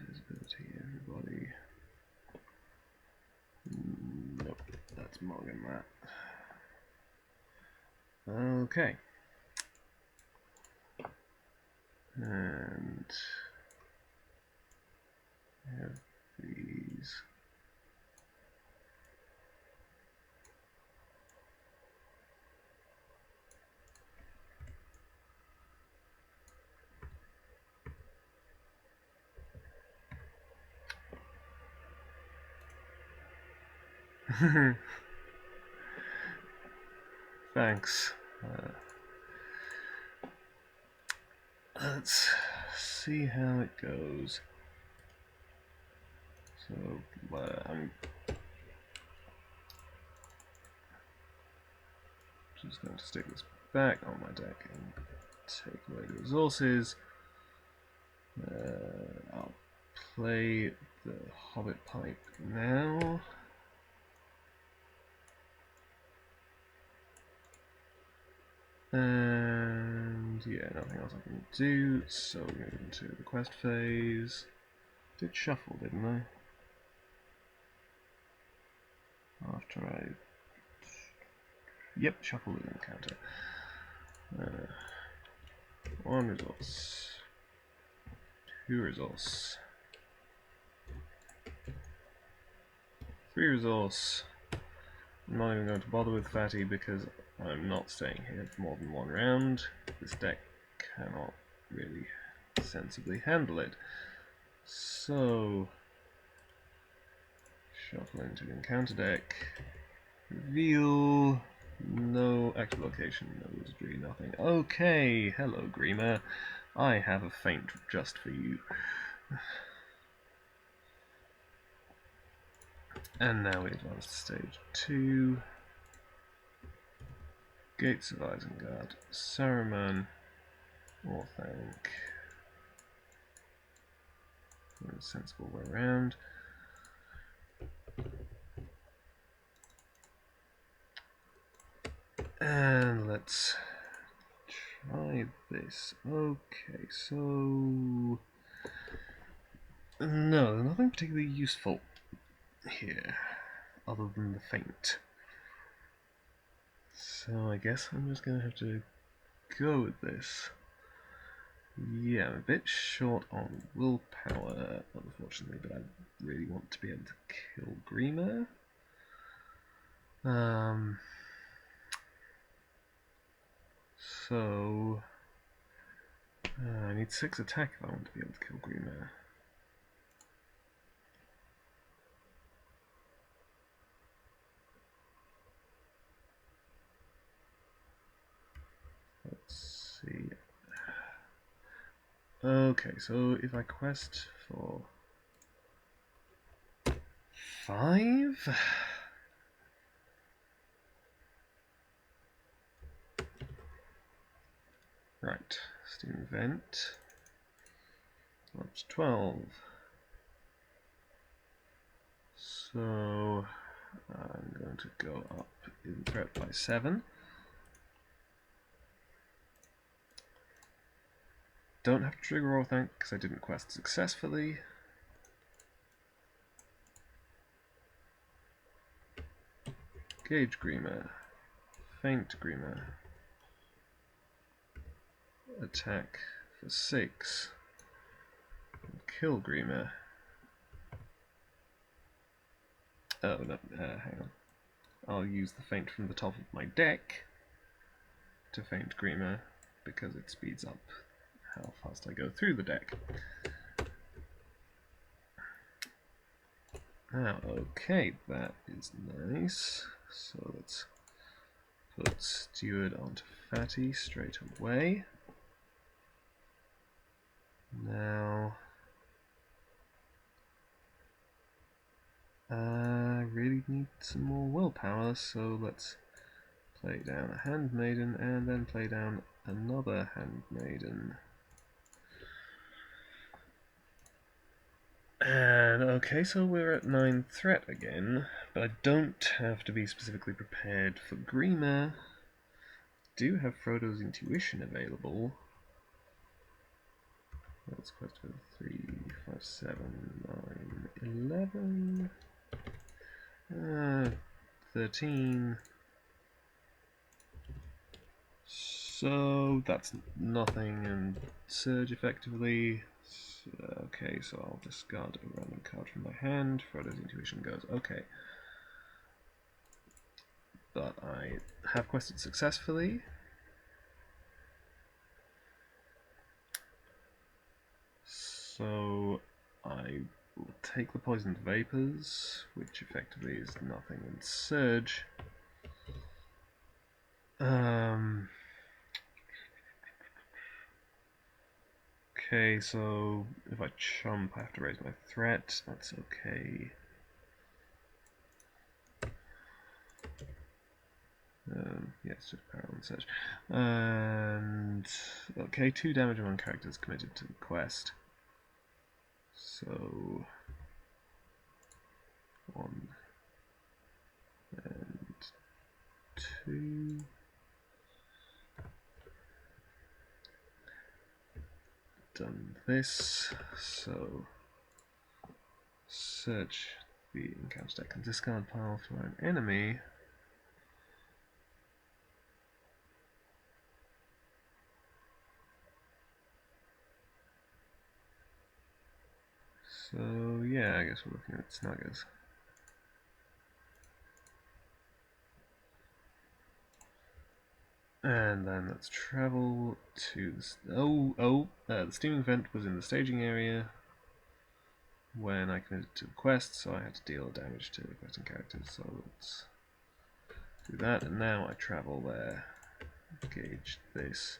Visibility, everybody. let's mulligan that. Okay. And have these. Thanks. Let's see how it goes. So, I'm just going to stick this back on my deck and take away the resources. I'll play the Hobbit Pipe now. And yeah, nothing else I can do, so we move into the quest phase. Did shuffle, didn't I? After I... Yep, shuffle the encounter. One resource. Two resource. Three resource. I'm not even going to bother with Fatty because I'm not staying here for more than one round. This deck cannot really sensibly handle it. So, shuffle into the encounter deck. Reveal. No active location, no wizardry, nothing. Okay, hello Grima. I have a feint just for you. And now we advance to stage 2. Gates of Isengard, Saruman, Orthanc. A sensible way around. And let's try this. Okay, so... No, nothing particularly useful here, other than the feint. So I guess I'm just going to have to go with this. Yeah, I'm a bit short on willpower, unfortunately, but I really want to be able to kill Grima. So I need 6 attack if I want to be able to kill Grima. Let's see. Okay, so if I quest for 5? Right, Steam Event. That's 12. So I'm going to go up in threat by 7. Don't have to trigger Orthanc because I didn't quest successfully. Gauge Grima. Feint Grima. Attack for 6. Kill Grima. Oh, no, hang on. I'll use the feint from the top of my deck to feint Grima because it speeds up how fast I go through the deck. Now, okay, that is nice. So let's put Steward onto Fatty straight away. Now, I really need some more willpower, so let's play down a Handmaiden and then play down another Handmaiden. And okay, so we're at 9 threat again, but I don't have to be specifically prepared for Grima. Do have Frodo's Intuition available. Let's quest for 3, 5, 7, 9, 11. 13. So that's nothing and surge effectively. Okay, so I'll discard a random card from my hand. Frodo's intuition goes okay. But I have quested successfully. So I will take the poisoned vapors, which effectively is nothing, and surge. Okay, so if I chump, I have to raise my threat. That's okay. Yeah, it's just parallel and surge. And okay, 2 damage on characters committed to the quest. So 1 and 2. Done this, so search the encounter deck and discard pile for an enemy. So yeah, I guess we're looking at snuggers. And then let's travel to the steaming vent was in the staging area when I committed to the quest, so I had to deal damage to the questing characters. So let's do that, and now I travel there. Gauge this.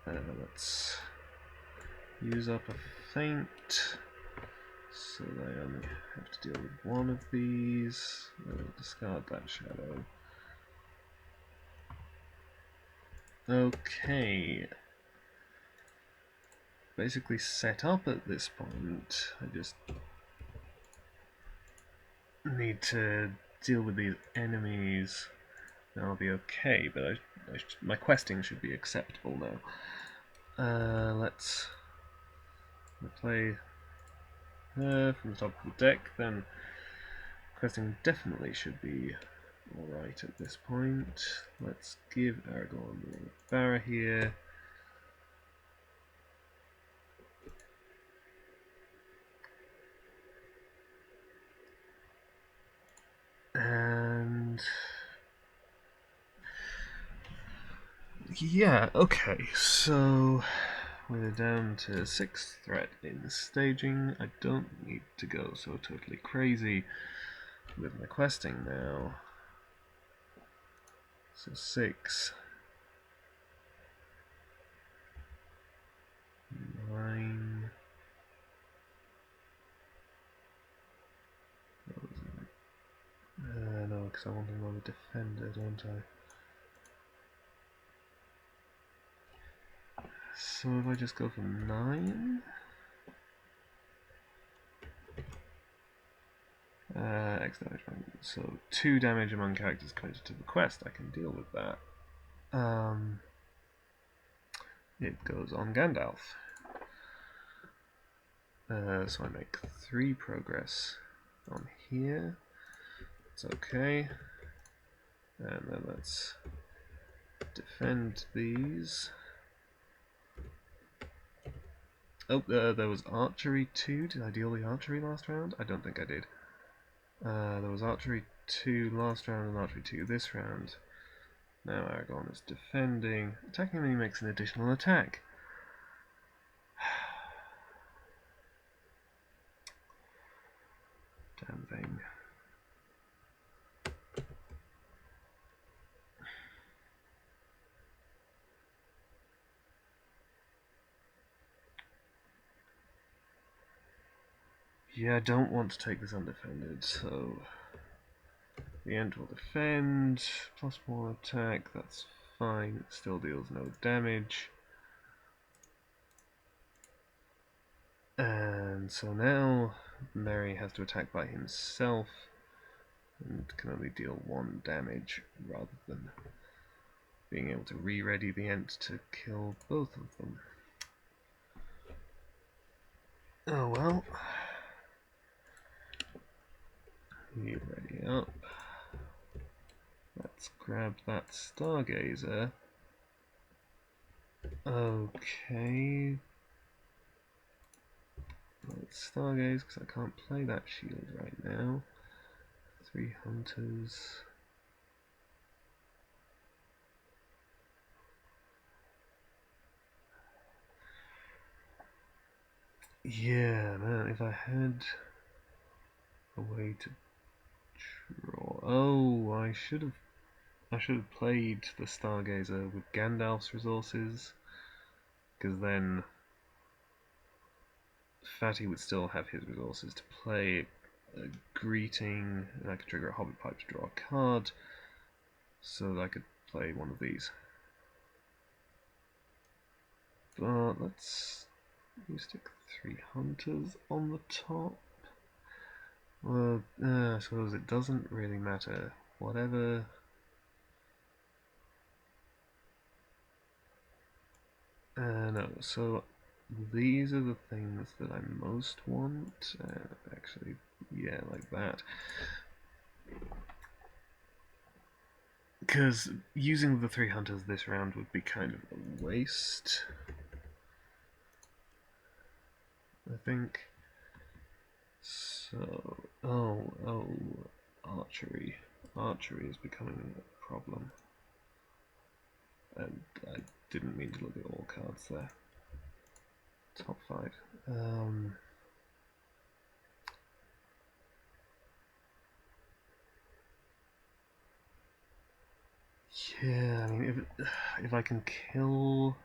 Let's use up a feint, so I only have to deal with one of these. I'll discard that shadow. Okay. Basically set up at this point. I just need to deal with these enemies. And I'll be okay, but my questing should be acceptable now. Let's play her from the top of the deck, then questing definitely should be alright at this point. Let's give Aragorn the Barra here. And yeah, okay, so we're down to 6th threat in staging. I don't need to go so totally crazy with my questing now. So 6, 9. No, because I want another defender, don't I? So if I just go for 9, X damage, so 2 damage among characters committed to the quest. I can deal with that. It goes on Gandalf. So I make 3 progress on here. It's okay. And then let's defend these. Oh, there was archery 2. Did I deal the archery last round? I don't think I did. There was archery 2 last round and archery 2 this round. Now Aragorn is defending. Attacking me makes an additional attack. Damn thing. Yeah, I don't want to take this undefended, so the Ent will defend, plus 1 attack, that's fine, it still deals no damage. And so now Merry has to attack by himself and can only deal 1 damage rather than being able to re-ready the Ent to kill both of them. Oh well. You ready up? Let's grab that Stargazer. Okay. Let's Stargaze because I can't play that shield right now. 3 hunters. Yeah, man, if I had a way to draw. Oh, I should have played the Stargazer with Gandalf's resources, because then Fatty would still have his resources to play a greeting, and I could trigger a Hobbit Pipe to draw a card, so that I could play one of these. But let's stick 3 hunters on the top. Well, I suppose it doesn't really matter. Whatever. No, so these are the things that I most want. Actually, yeah, like that. Because using the 3 hunters this round would be kind of a waste, I think. So, oh, archery. Archery is becoming a problem. And I didn't mean to look at all cards there. Top 5. Yeah, I mean, if I can kill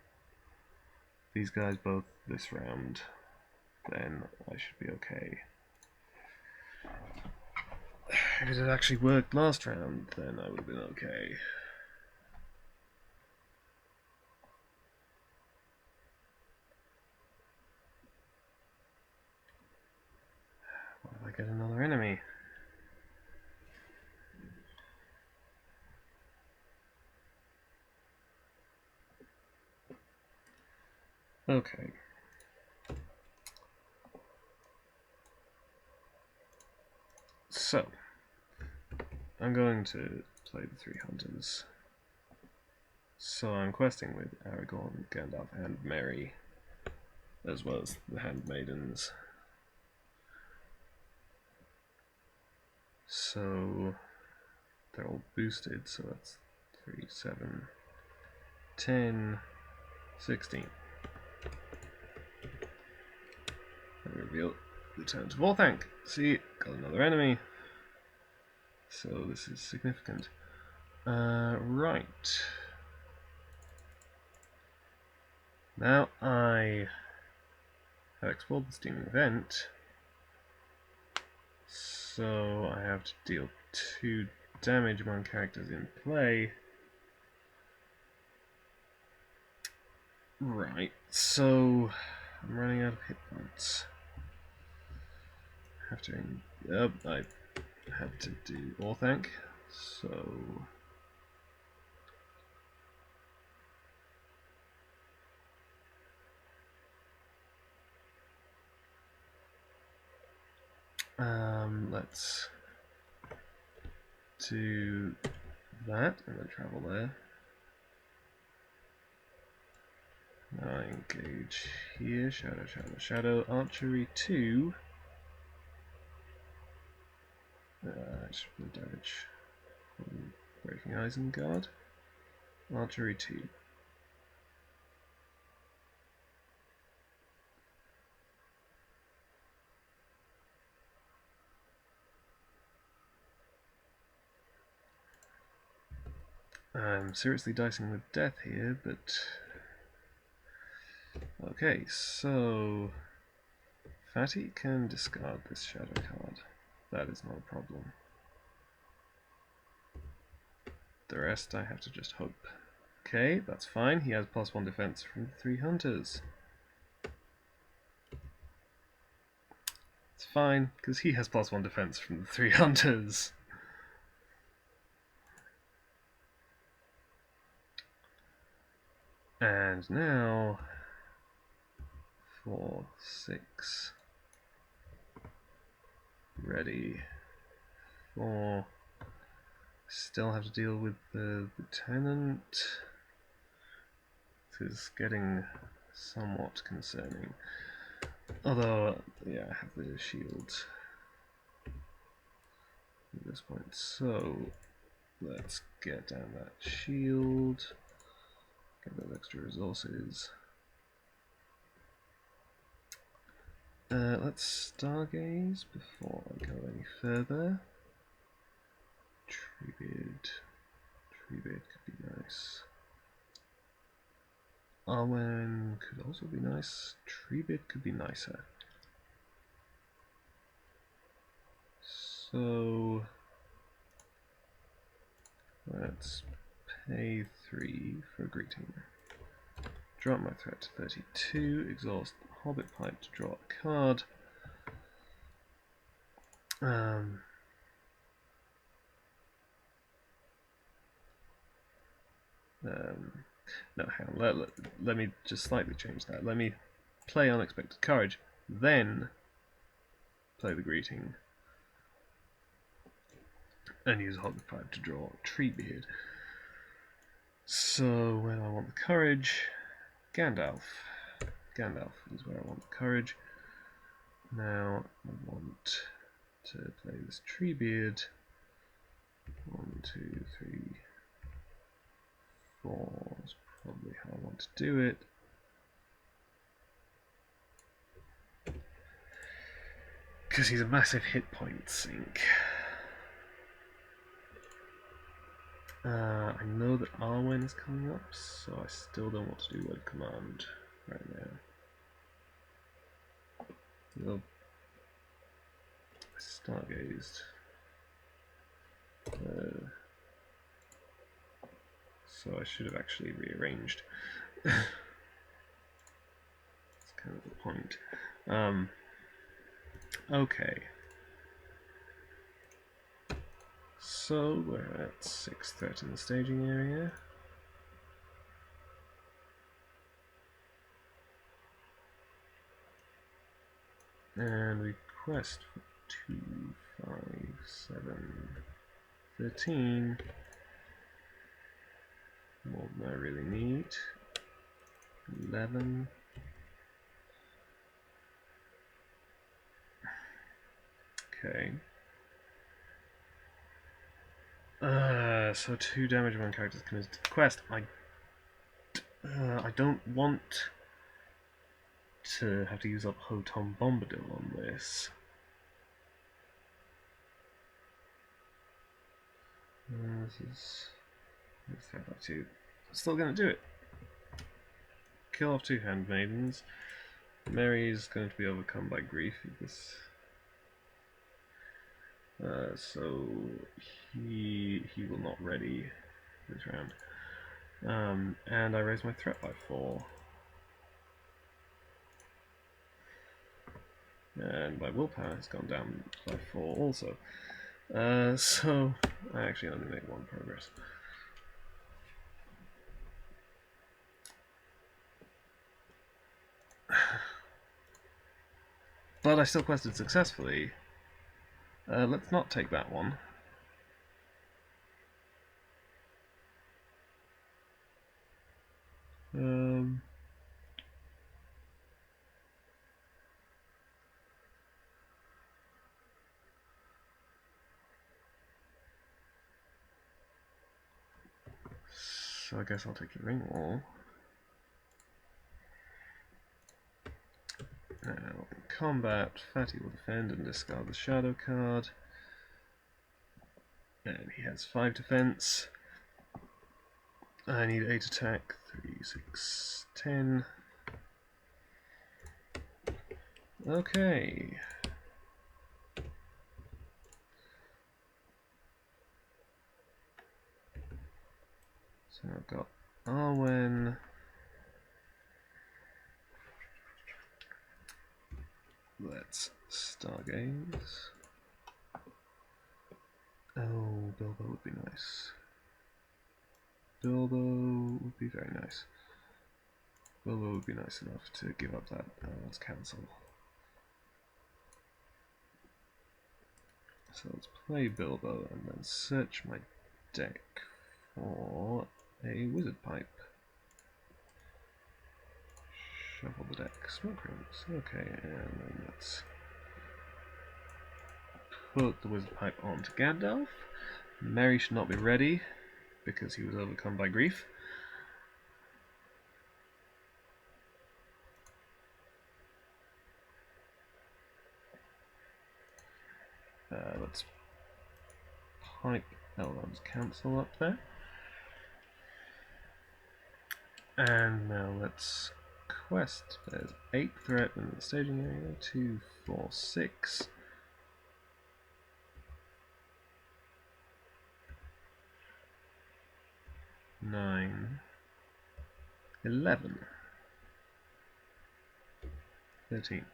these guys both this round, then I should be okay. If it had actually worked last round, then I would have been okay. What if I get another enemy? Okay. So, I'm going to play the 3 hunters. So I'm questing with Aragorn, Gandalf, and Merry, as well as the handmaidens. So they're all boosted, so that's 3, 7, 10, 16. I reveal the Return to Vorthanc. See, got another enemy. So this is significant. Right. Now I have explored the steaming event, so I have to deal 2 damage among characters in play. Right, so I'm running out of hit points. I had to do Orthanc, so let's do that and then travel there. Now I engage here, shadow, shadow, shadow, archery 2. Damage from breaking Isengard. Archery 2. I'm seriously dicing with death here, but okay, so Fatty can discard this shadow card. That is not a problem. The rest I have to just hope. Okay, that's fine. He has +1 defense from the 3 hunters. It's fine, because he has +1 defense from the 3 hunters. And now 4, 6. Ready. 4. Still have to deal with the lieutenant. This is getting somewhat concerning. Although, yeah, I have the shield at this point. So, let's get down that shield. Get those extra resources. Let's stargaze before I go any further. Treebeard could be nice. Arwen could also be nice. Treebeard could be nicer. So let's pay 3 for a greeting. Drop my threat to 32. Exhaust Hobbit Pipe to draw a card. No, hang on. Let me just slightly change that. Let me play Unexpected Courage, then play the greeting, and use Hobbit Pipe to draw Treebeard. So when I want the courage, Gandalf is where I want the courage. Now I want to play this Treebeard. 1, 2, 3, 4 is probably how I want to do it. Because he's a massive hit point sink. I know that Arwen is coming up, so I still don't want to do Word Command right now. Well, I stargazed. So I should have actually rearranged. That's kind of the point. Okay. So we're at 6 threat in the staging area. And we quest for 2, 5, 7, 13. More than I really need. 11. Okay. So 2 damage when characters committed to the quest. I don't want to have to use up Hotom Bombadil on this. Let's throw that to. Still gonna do it. Kill off 2 handmaidens. Mary's going to be overcome by grief. So he will not ready this round. And I raise my threat by 4. And my willpower has gone down by 4 also. So I actually only make 1 progress. But I still quested successfully. Let's not take that one. So I guess I'll take the ring wall. Now, in combat, Fatty will defend and discard the shadow card. And he has 5 defense. I need 8 attack. 3, 6, 10. Okay. So I've got Arwen. Let's stargaze. Oh, Bilbo would be nice. Bilbo would be very nice. Bilbo would be nice enough to give up that let's cancel. So let's play Bilbo and then search my deck for a wizard pipe. Shuffle the deck. Smoke rings. Okay, and then let's put the wizard pipe onto Gandalf. Merry should not be ready because he was overcome by grief. Let's pipe Elrond's Council up there. And now let's quest. There's 8 threat in the staging area. 2, 4, 6. 9, 11, 13,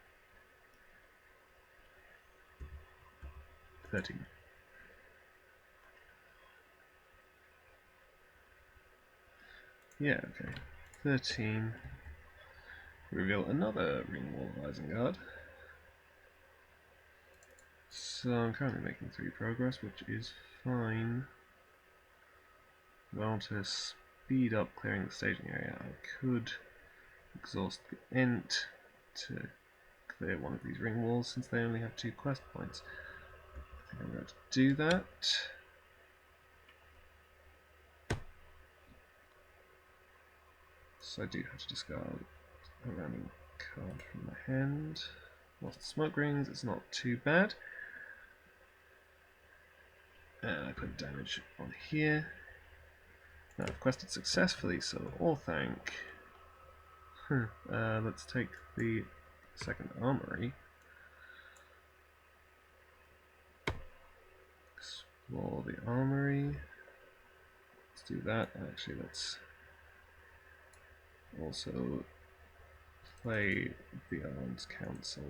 13. Yeah, okay. 13. Reveal another ring wall of Isengard. So I'm currently making 3 progress, which is fine. If I want to speed up clearing the staging area, I could exhaust the Ent to clear one of these ring walls since they only have 2 quest points. I think I'm going to do that. So I do have to discard a random card from my hand. Lost the smoke rings, it's not too bad. And I put damage on here. Now I've quested successfully, so all thank. Let's take the second armory. Explore the armory. Let's do that. Actually, let's also play the Elrond's Council.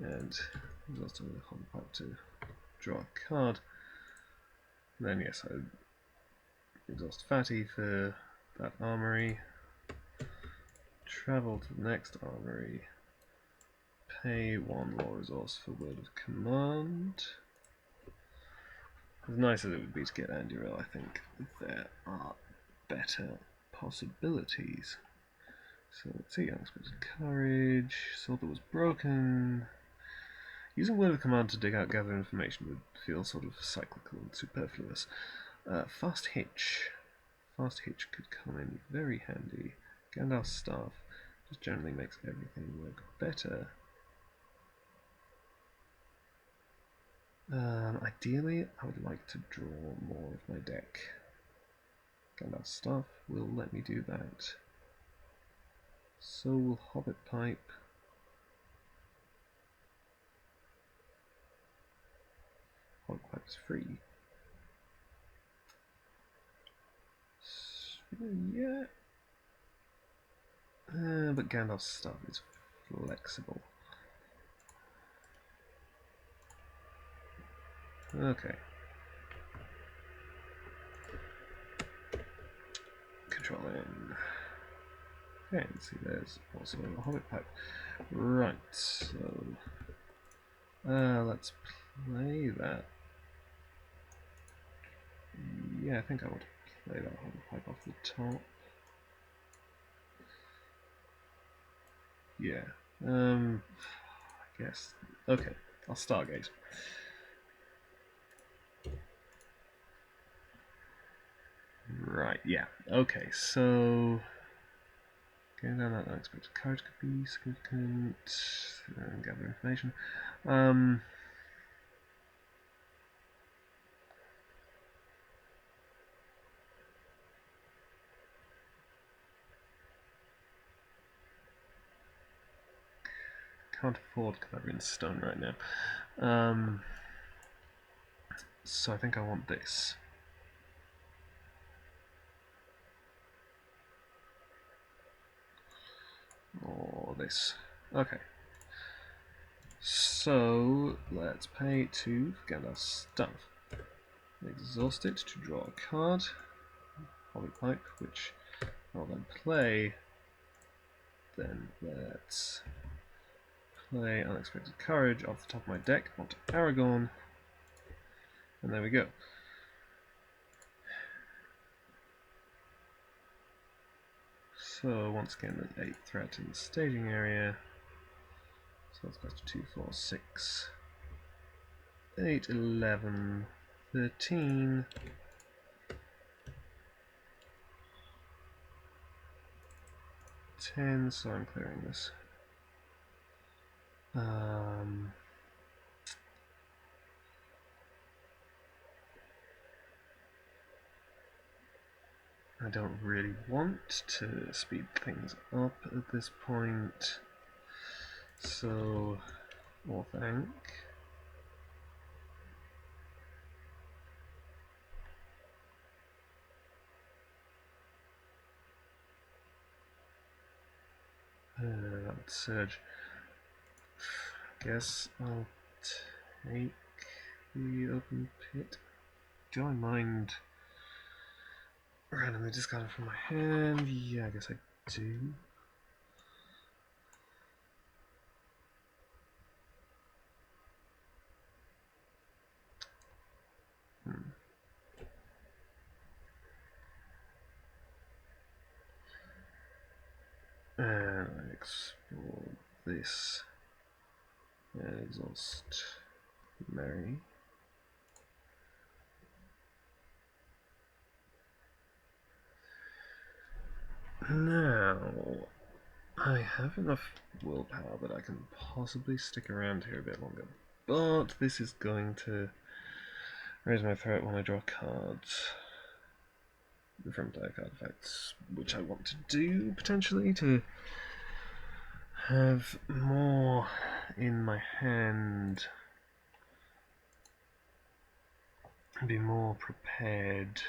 And there's also a Hobbit Pipe to draw a card. And then yes, I exhaust Fatty for that armory. Travel to the next armory. Pay 1 law resource for word of command. As nice as it would be to get Anduril, I think there are better possibilities. So let's see, unexpected courage, sword that was broken. Using word of command to dig out gather information would feel sort of cyclical and superfluous. Fast hitch. Fast hitch could come in very handy. Gandalf's staff just generally makes everything work better. Ideally, I would like to draw more of my deck. Gandalf's staff will let me do that. So will Hobbit Pipe. Hobbit Pipe is free. Yeah. But Gandalf's staff is flexible. Okay. Control in. Okay, and see there's also a Hobbit Pipe. Right, so let's play that. Yeah, I think I want to play that Hobbit Pipe off the top. Yeah. I guess. Okay, I'll Stargate. Right, yeah. Okay, so getting down that unexpected courage could be significant. Gather information. Can't afford Clever in Stone right now. So I think I want this. Or this. Okay. So let's pay 2 for Gandalf's stuff. Exhaust it to draw a card. Hobbit Pipe, which I'll then play Then let's play Unexpected Courage off the top of my deck onto Aragorn. And there we go. So once again, there's 8 threat in the staging area. So let's go to 2, 4, 6, 8, 11, 13. 10, so I'm clearing this. I don't really want to speed things up at this point, so we'll thank. Let's surge. Guess I'll take the open pit. Do I mind randomly discarding from my hand? Yeah, I guess I do. And I explore this and exhaust Mary. Now, I have enough willpower that I can possibly stick around here a bit longer, but this is going to raise my threat when I draw cards from die card effects, which I want to do potentially to have more in my hand, be more prepared.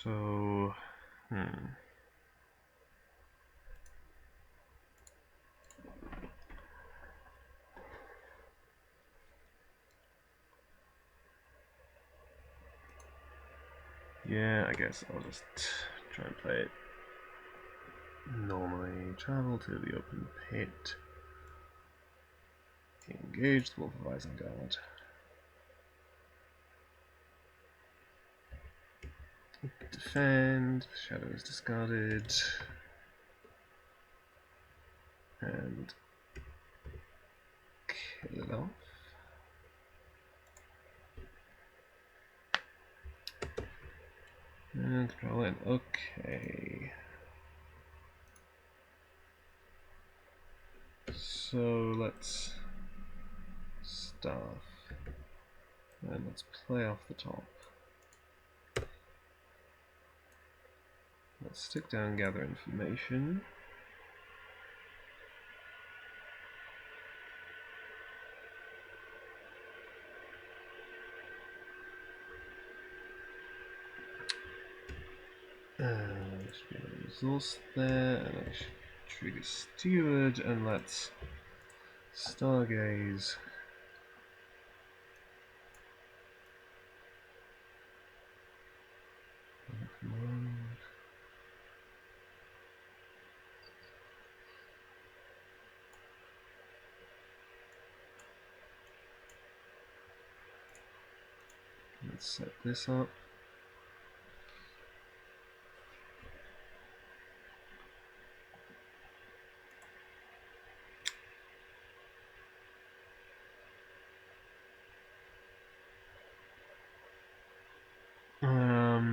So, yeah, I guess I'll just try and play it normally. Travel to the open pit. Engage the Wolf of Isengard. Defend. Shadow is discarded. And kill it off. And control in. Okay. So let's stuff. And let's play off the top. Let's stick down, gather information. There should be a resource there, and I should trigger Steward, and let's Stargaze. Come on. Let's set this up. And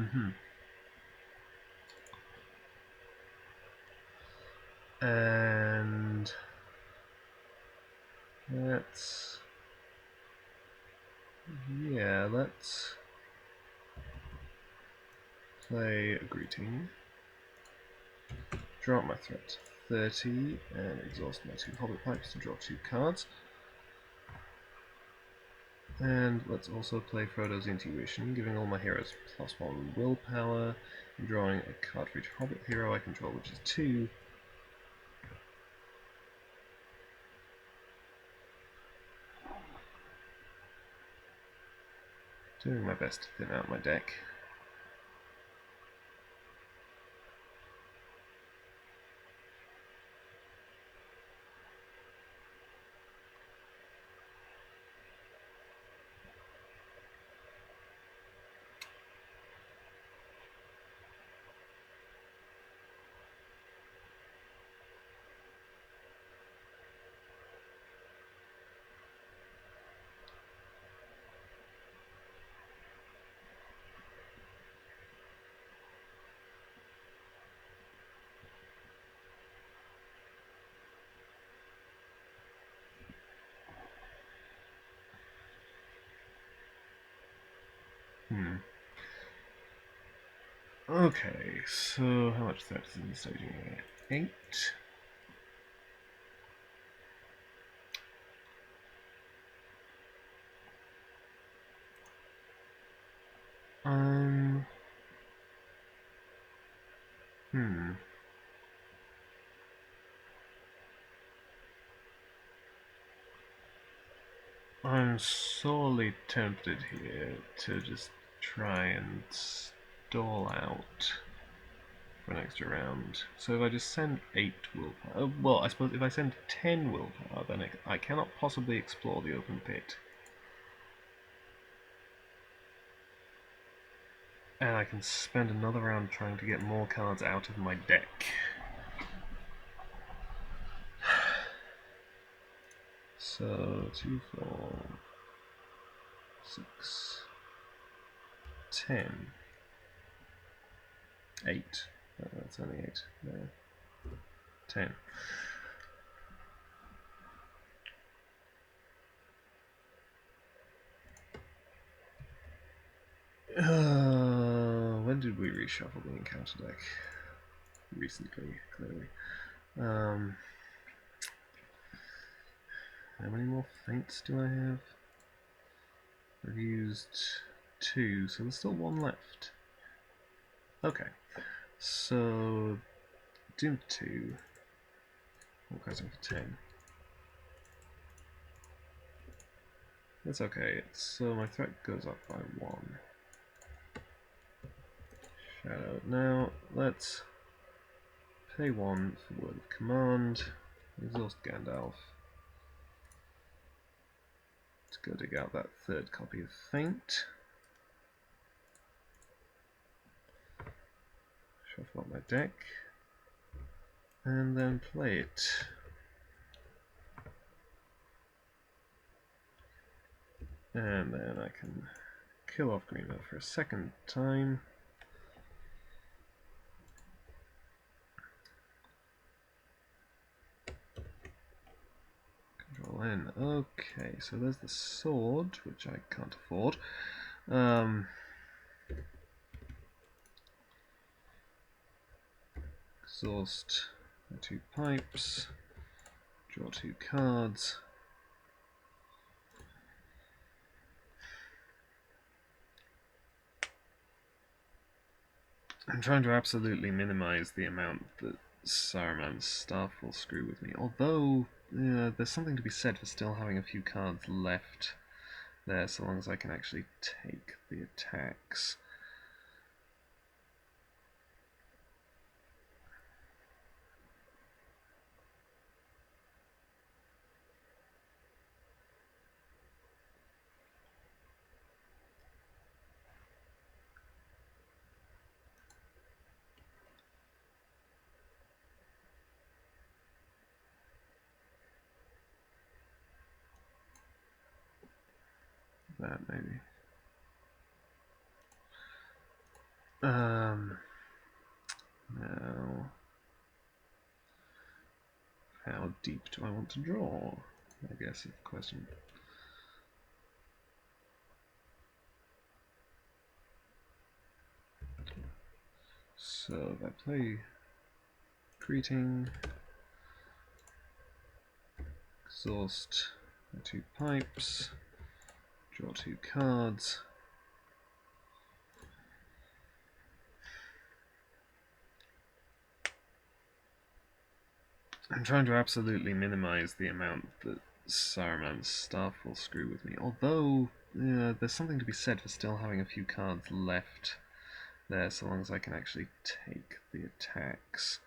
let's play a greeting. Drop my threat to 30 and exhaust my 2 Hobbit Pipes to draw 2 cards. And let's also play Frodo's Intuition, giving all my heroes +1 willpower, and drawing a card for each Hobbit hero I control, which is 2. Doing my best to thin out my deck. Okay, so how much depth is in the staging here? 8. Um. Hmm. I'm sorely tempted here to just try and stall out for an extra round. So if I just send 8 willpower, well, I suppose if I send 10 willpower, then I cannot possibly explore the open pit. And I can spend another round trying to get more cards out of my deck. So 2, 4, 6, 10, 8. That's only 8. No. 10. When did we reshuffle the encounter deck? Recently, clearly. How many more feints do I have? I've used 2, so there's still 1 left. Okay, so Doom 2. I'm questing for 10. That's okay, so my threat goes up by 1. Shadow. Now, let's pay 1 for word of command. Exhaust Gandalf. Let's go dig out that 3rd copy of Feint. Shuffle up my deck. And then play it. And then I can kill off Green for a 2nd time. Control N. Okay, so there's the sword, which I can't afford. Exhaust 2 pipes. Draw 2 cards. I'm trying to absolutely minimize the amount that Saruman's staff will screw with me. Although, there's something to be said for still having a few cards left there, so long as I can actually take the attacks. That maybe. Now, how deep do I want to draw? I guess is the question. So if I play Greeting, exhaust 2 pipes, draw 2 cards. I'm trying to absolutely minimize the amount that Saruman's staff will screw with me. Although, there's something to be said for still having a few cards left there, so long as I can actually take the attacks.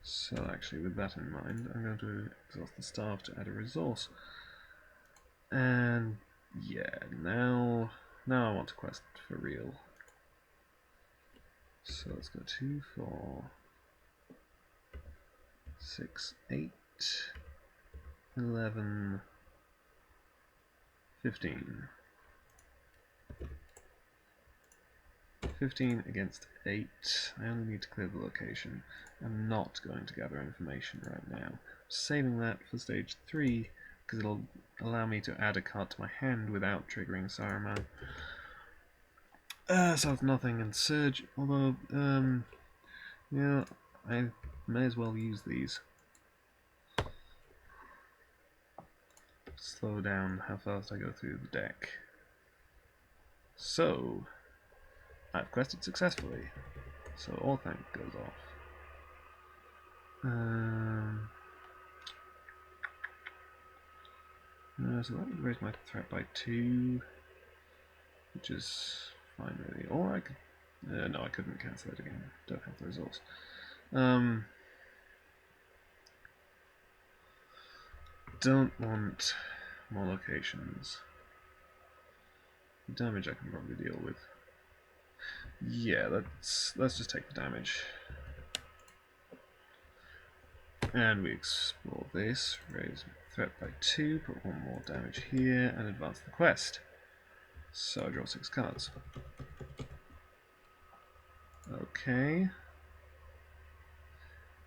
So actually, with that in mind, I'm going to exhaust the staff to add a resource. And yeah, now I want to quest for real. So let's go 2, 4, 6, 8, 11, 15. 15 against 8. I only need to clear the location. I'm not going to gather information right now. I'm saving that for stage 3 because it'll allow me to add a card to my hand without triggering Saruman. So it's nothing and Surge, although, yeah, I may as well use these. Slow down how fast I go through the deck. So, I've quested successfully, so all thank goes off. So that would raise my threat by 2, which is fine really. Or I could... no, I couldn't cancel it again. Don't have the resource. Don't want more locations. Damage I can probably deal with. Yeah, let's just take the damage. And we explore this, raise threat by 2, put 1 more damage here, and advance the quest. So I draw 6 cards. Okay.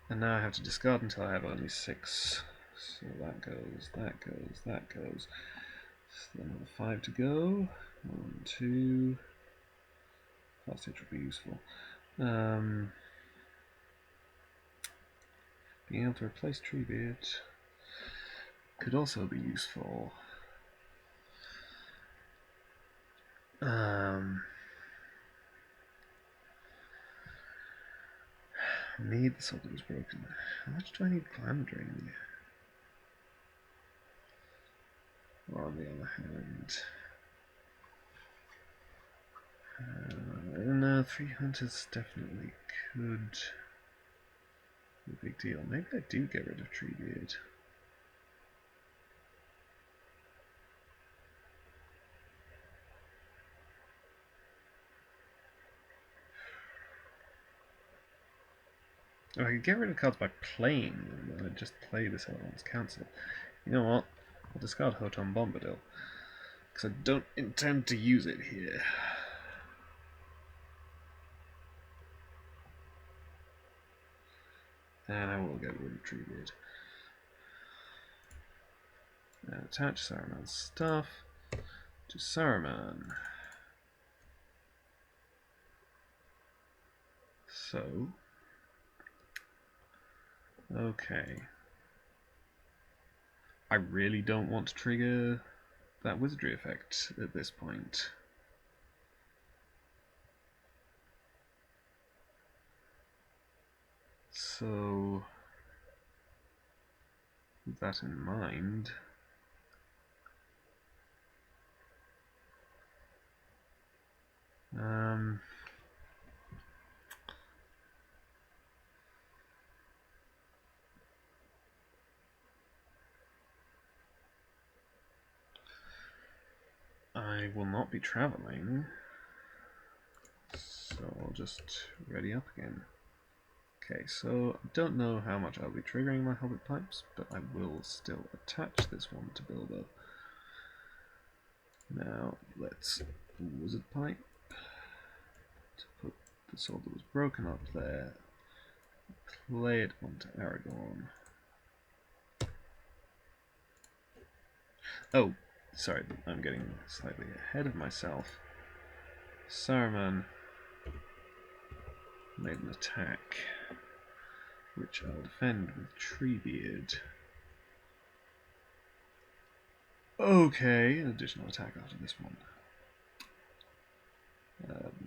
And now I have to discard until I have only 6. So that goes, that goes, that goes. So another 5 to go. 1, 2. Fast hit would be useful. Being able to replace Treebeard could also be useful. Need the sword that was broken. How much do I need Glamdring? Or on the other hand... no, 3 hunters definitely could be a big deal. Maybe I do get rid of Treebeard. Oh, I could get rid of cards by playing them, and I'd just play this other one's cancel. You know what? I'll discard Hoton Bombadil, because I don't intend to use it here. And I will get rid of Treebeard. Now attach Saruman's stuff to Saruman. So, okay. I really don't want to trigger that wizardry effect at this point. So, with that in mind, I will not be traveling, so I'll just ready up again. Okay, so I don't know how much I'll be triggering my Hobbit Pipes, but I will still attach this one to Bilbo. Now, let's Wizard Pipe to put the sword that was broken up there, play it onto Aragorn. Oh, sorry, I'm getting slightly ahead of myself. Saruman made an attack, which I'll defend with Treebeard. Okay, an additional attack after this one.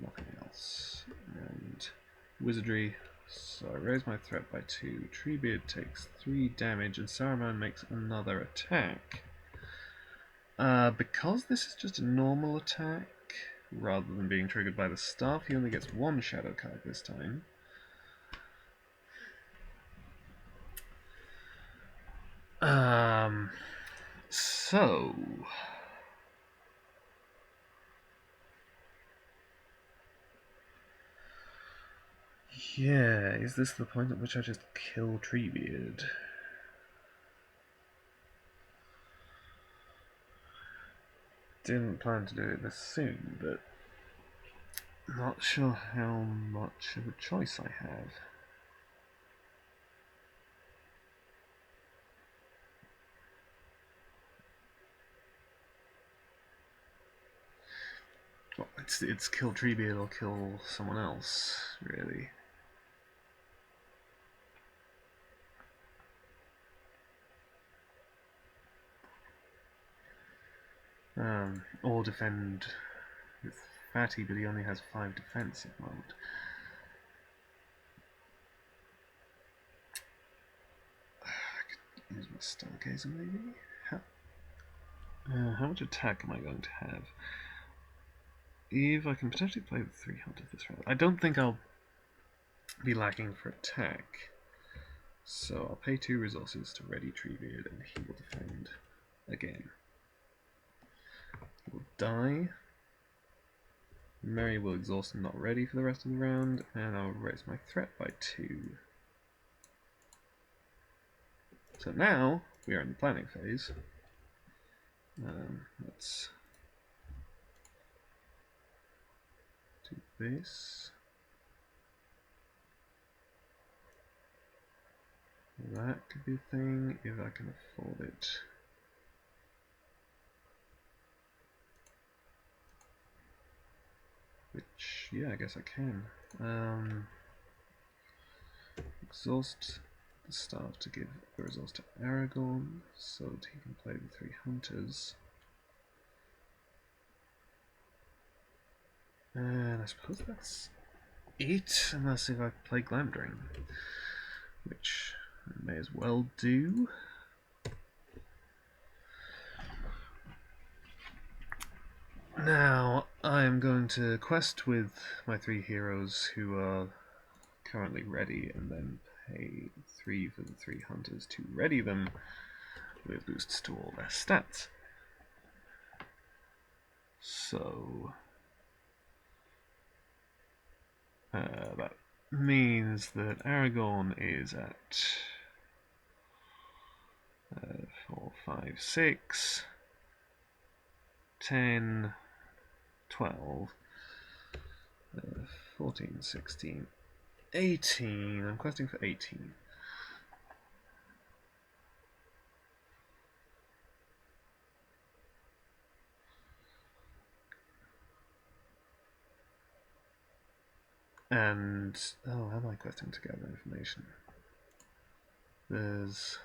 Nothing else. And wizardry, so I raise my threat by 2. Treebeard takes 3 damage, and Saruman makes another attack. Because this is just a normal attack, rather than being triggered by the staff, he only gets 1 shadow card this time. So... Yeah, is this the point at which I just kill Treebeard? Didn't plan to do it this soon, but not sure how much of a choice I have. Well, it's kill Treebeard or kill someone else, really. Or defend with Fatty, but he only has 5 defensive mode. I could use my Stargazer maybe? How much attack am I going to have? If I can potentially play with 3 hunters this round. I don't think I'll be lacking for attack. So I'll pay 2 resources to ready Treebeard and he will defend again. He will die. Merry will exhaust and not ready for the rest of the round, and I'll raise my threat by 2. So now we are in the planning phase. Let's do this. That could be a thing if I can afford it. Which, yeah, I guess I can. Exhaust the staff to give the resource to Aragorn so that he can play the 3 hunters. And I suppose that's it, unless if I play Glamdring, which I may as well do. Now, I am going to quest with my 3 heroes who are currently ready, and then pay 3 for the 3 hunters to ready them with boosts to all their stats. So that means that Aragorn is at 4, 5, 6, 10, 12, 14, 16, 18. I'm questing for 18. And, oh, how am I questing to gather information? There's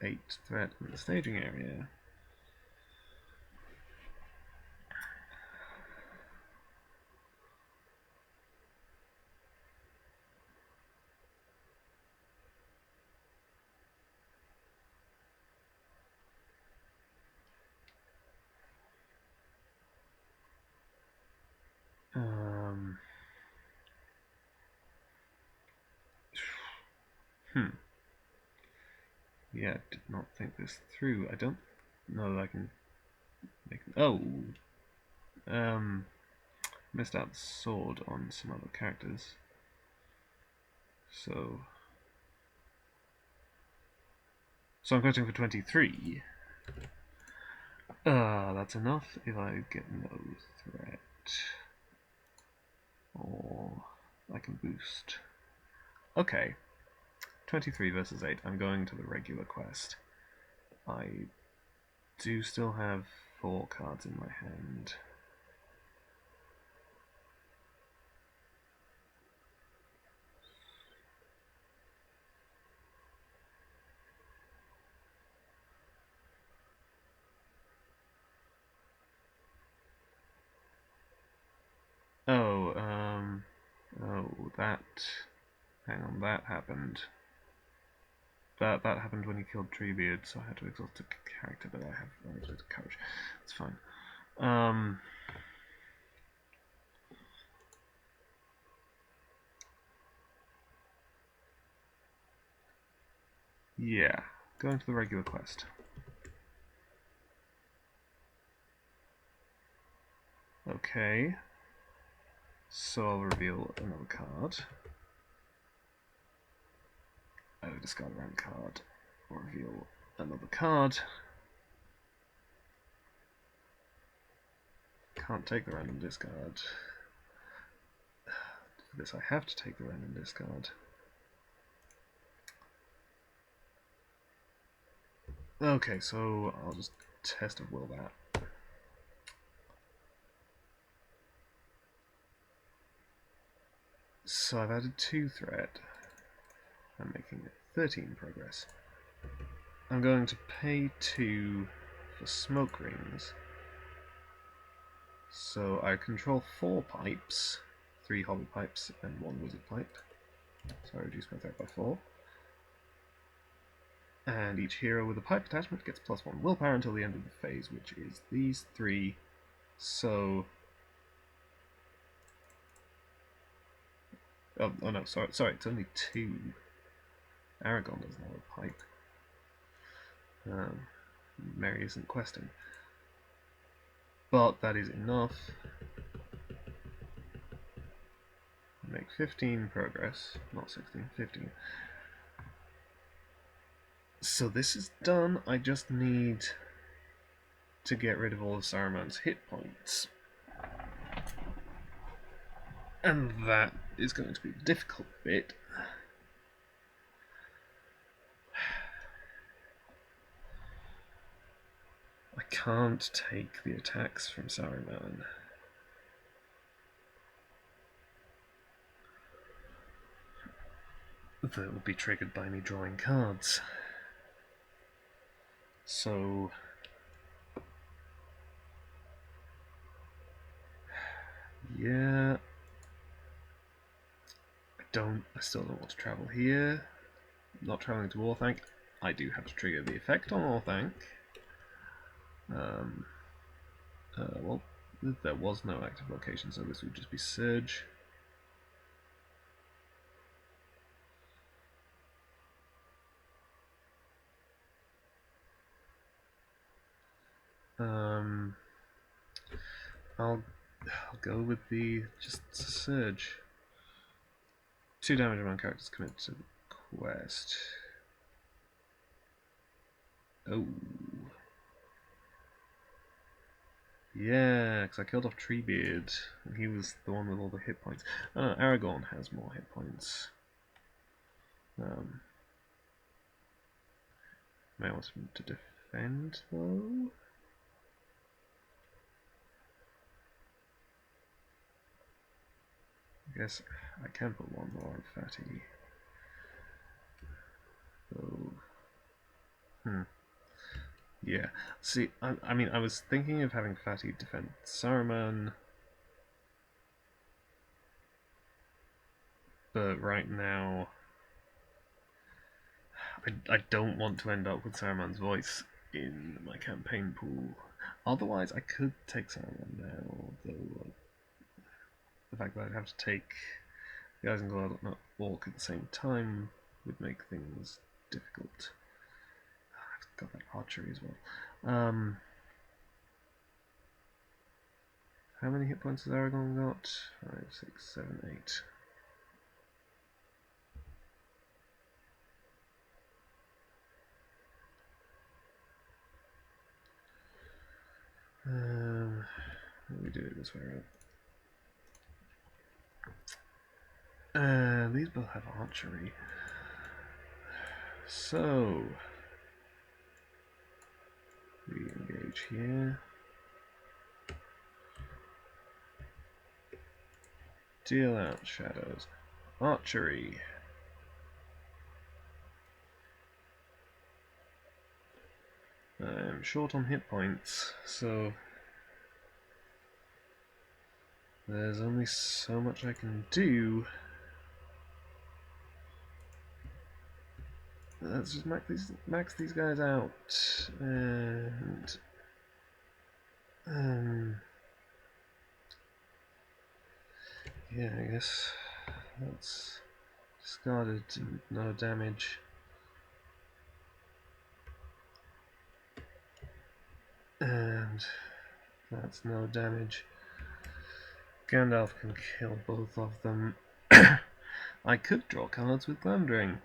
8 threat in the staging area. Yeah, did not think this through. I don't know that I can make... Oh! Missed out the sword on some other characters. So I'm questing for 23. That's enough if I get no threat. Or I can boost. Okay. 23 versus 8. I'm going to the regular quest. I do still have 4 cards in my hand. Hang on, that happened. That happened when he killed Treebeard, so I had to exhaust a character, but I have unlimited courage. It's fine. Yeah, going to the regular quest. Okay. So I'll reveal another card. I'll discard a random card. Or reveal another card. Can't take the random discard. For this I have to take the random discard. Okay, so I'll just test of will that. So I've added 2 threat. I'm making 13 progress. I'm going to pay 2 for smoke rings. So I control 4 pipes, 3 Hobbit Pipes and 1 Wizard Pipe. So I reduce my threat by 4. And each hero with a pipe attachment gets +1 willpower until the end of the phase, which is these 3. So... Oh no, sorry, it's only 2. Aragorn doesn't have a pipe. Mary isn't questing. But that is enough. Make 15 progress, not 16, 15. So this is done. I just need to get rid of all of Saruman's hit points. And that is going to be the difficult bit. I can't take the attacks from Saruman. That will be triggered by me drawing cards. So... yeah... I still don't want to travel here. Not travelling to Orthanc. I do have to trigger the effect on Orthanc. Well, there was no active location, so this would just be Surge. I'll go with the just Surge. 2 damage among characters committed to the quest. Oh. Yeah, because I killed off Treebeard, and he was the one with all the hit points. Aragorn has more hit points. May I want him to defend, though? I guess I can put 1 more on Fatty. So, yeah. See, I mean, I was thinking of having Fatty defend Saruman, but right now, I don't want to end up with Saruman's voice in my campaign pool. Otherwise, I could take Saruman now, though the fact that I'd have to take the Isengard and Orc at the same time would make things difficult. I've got that archery as well. How many hit points has Aragorn got? 5, 6, 7, 8. Let me do it this way around. These both have archery. So, we engage here. Deal out shadows. Archery. I'm short on hit points, so there's only so much I can do. Let's just max these guys out, and yeah, I guess that's discarded, no damage. And that's no damage. Gandalf can kill both of them. I could draw cards with Glamdring.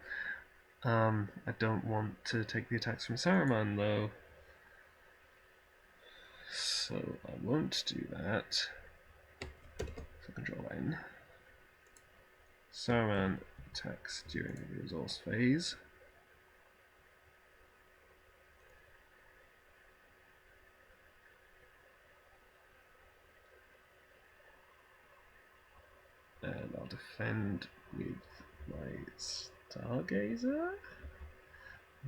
I don't want to take the attacks from Saruman, though. So I won't do that. So I can draw that in. Saruman attacks during the resource phase. And I'll defend with my Stargazer?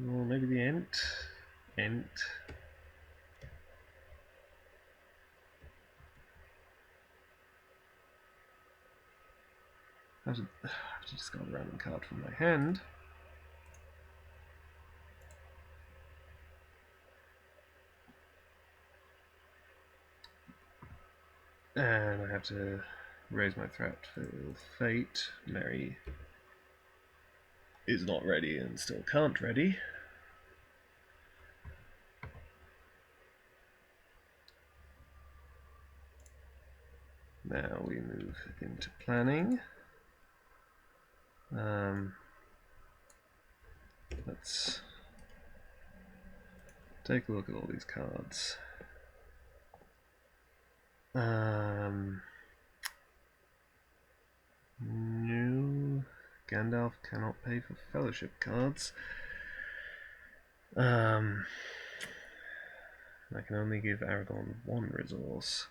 Or maybe the Ent? Ent. I have to discard a random card from my hand. And I have to raise my threat for fate. Mary is not ready and still can't ready. Now we move into planning. Let's take a look at all these cards. No, Gandalf cannot pay for fellowship cards. I can only give Aragorn one resource.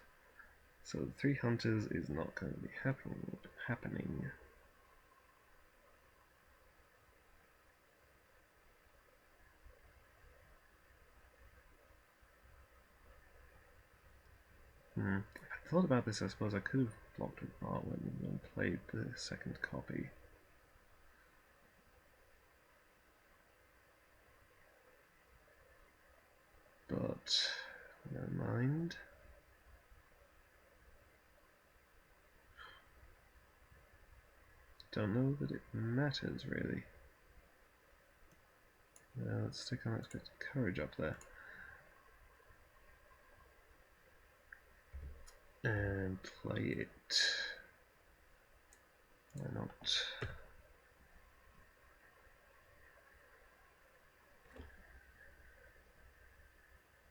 So the 3 hunters is not going to be happening. If I thought about this, I suppose I could have blocked with Warden and played the second copy. But never mind. Don't know that it matters really. Let's stick unexpected courage up there. And play it. Why not?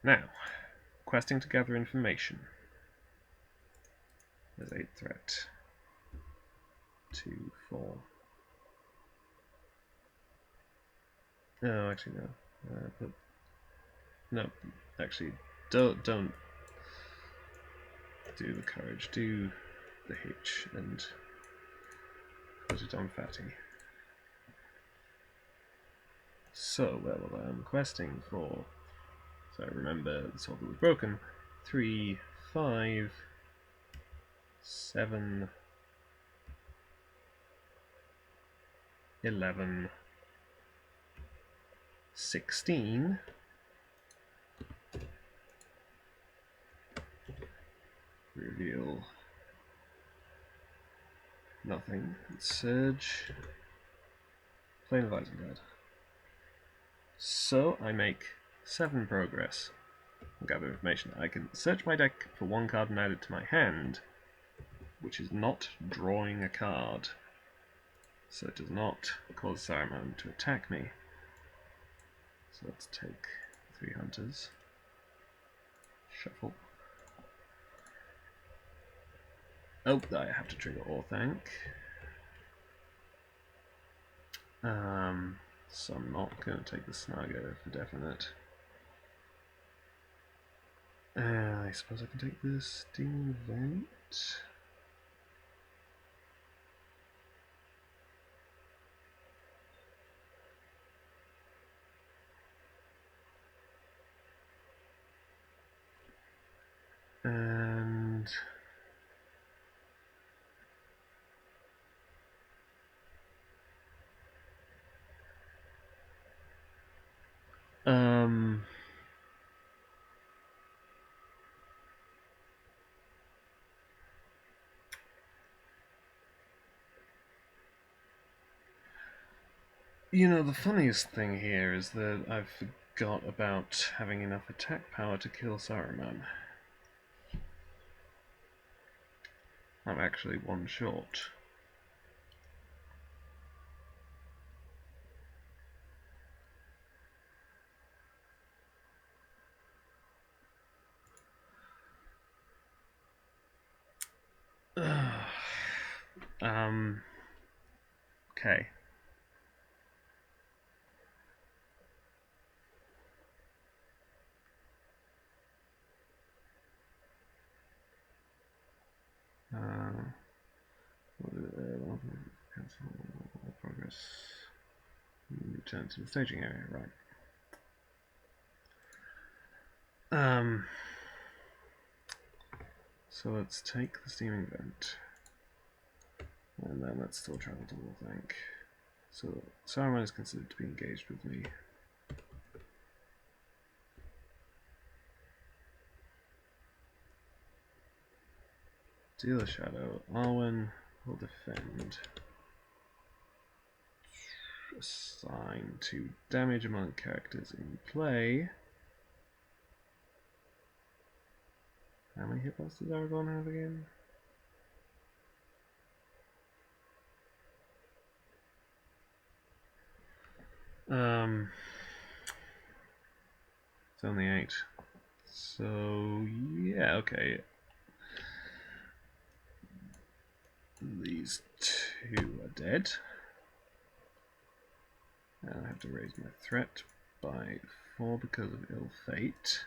Now, questing to gather information. There's 8 threat. 2, 4. No, actually no. No, actually, don't do the courage. Do the hitch and put it on Fatty. So, well, I'm questing for. So I remember the sword that was broken. 3, 5, 7, 11, 16. Reveal nothing. Surge. Plane of Isengard. So I make 7 progress. Gather information. I can search my deck for 1 card and add it to my hand, which is not drawing a card. So it does not cause Saruman to attack me. So let's take 3 hunters. Shuffle. Oh, I have to trigger Orthanc. So I'm not going to take the Saga for definite. I suppose I can take this Demon Event. And you know, the funniest thing here is that I've forgot about having enough attack power to kill Saruman. I'm actually one short. Okay. Cancel all progress. Return to the staging area, right. So let's take the steaming vent. And then let's still travel to Warthank. So Saruman is considered to be engaged with me. Deal a shadow. Arwen will defend. Assign 2 damage among characters in play. How many hit points does Aragorn have again? It's only 8. So yeah, okay. These 2 are dead. And I have to raise my threat by 4 because of ill fate.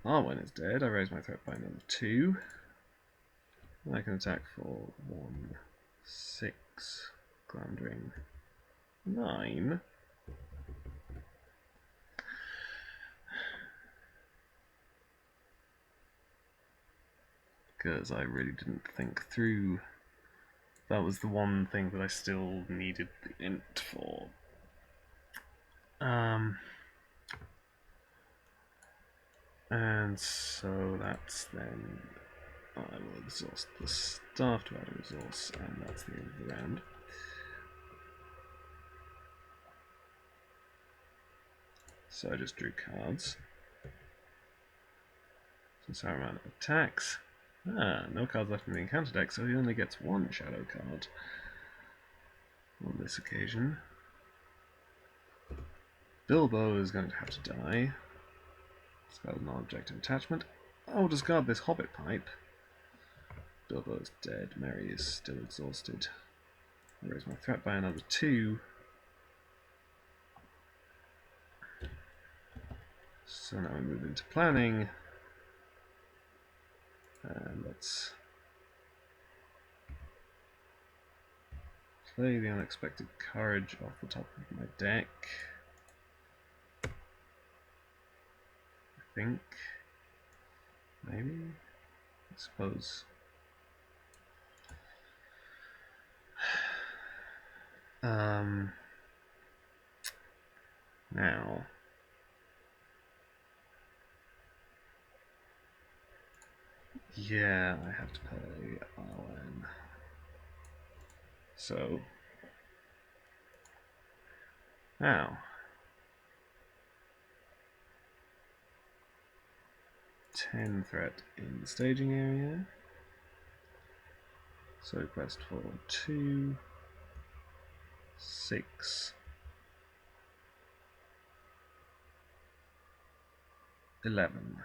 Arwen is dead. I raise my threat by another 2. And I can attack for 1, 6, Glamdring, 9. Because I really didn't think through. That was the one thing that I still needed the int for. And so that's then I will exhaust the staff to add a resource, and that's the end of the round. So I just drew cards. So Saruman attacks. No cards left in the encounter deck, so he only gets 1 shadow card on this occasion. Bilbo is going to have to die. Spell non-objective attachment. I'll discard this Hobbit Pipe. Bilbo is dead. Merry is still exhausted. I raise my threat by another 2. So now we move into planning. And let's play the Unexpected Courage off the top of my deck. I think. Maybe? I suppose. Now. Yeah, I have to pay Arwen. So. Now. 10 threat in the staging area. So quest for 2, 6, 11.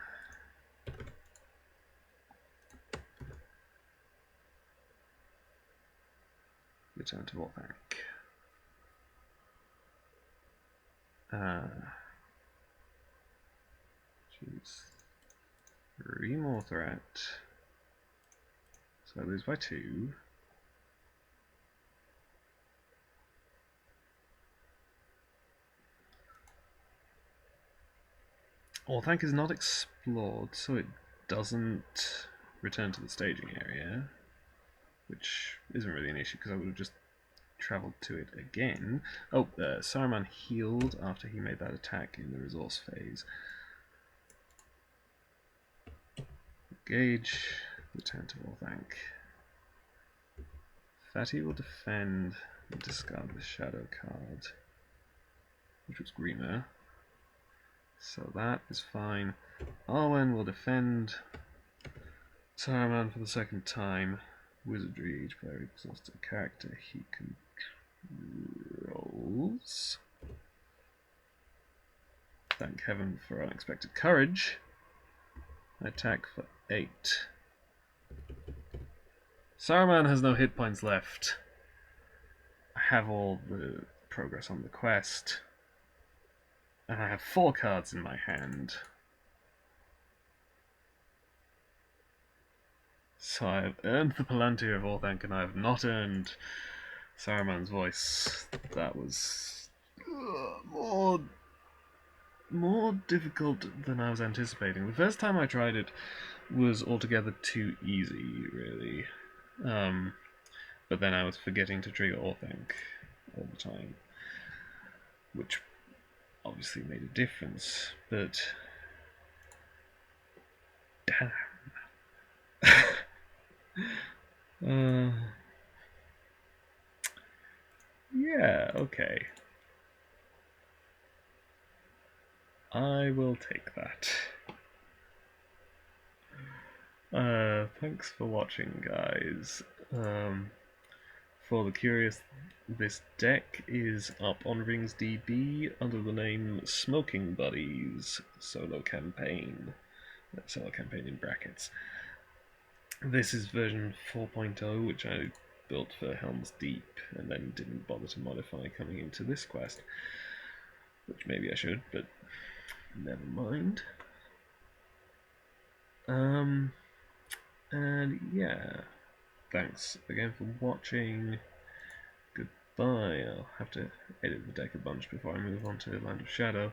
Return to Warthank. Choose 3 more threat. So I lose by 2. Warthank is not explored, so it doesn't return to the staging area, which isn't really an issue because I would have just travelled to it again. Oh, Saruman healed after he made that attack in the resource phase. Engage, return to Warthank. Fatty will defend and discard the shadow card, which was Grima. So that is fine. Arwen will defend Saruman for the second time. Wizardry, each player exhausts a character he controls. Thank heaven for unexpected courage. Attack for 8. Saruman has no hit points left. I have all the progress on the quest. And I have 4 cards in my hand. So I have earned the Palantir of Orthanc, and I have not earned Saruman's voice. That was more difficult than I was anticipating. The first time I tried it was altogether too easy, really. But then I was forgetting to trigger Orthanc all the time, which obviously made a difference, but damn. Yeah, okay. I will take that. Thanks for watching, guys. For the curious, this deck is up on RingsDB under the name Smoking Buddies Solo Campaign. Solo Campaign in brackets. This is version 4.0, which I built for Helm's Deep, and then didn't bother to modify coming into this quest. Which maybe I should, but never mind. And yeah, thanks again for watching. Goodbye. I'll have to edit the deck a bunch before I move on to Land of Shadow.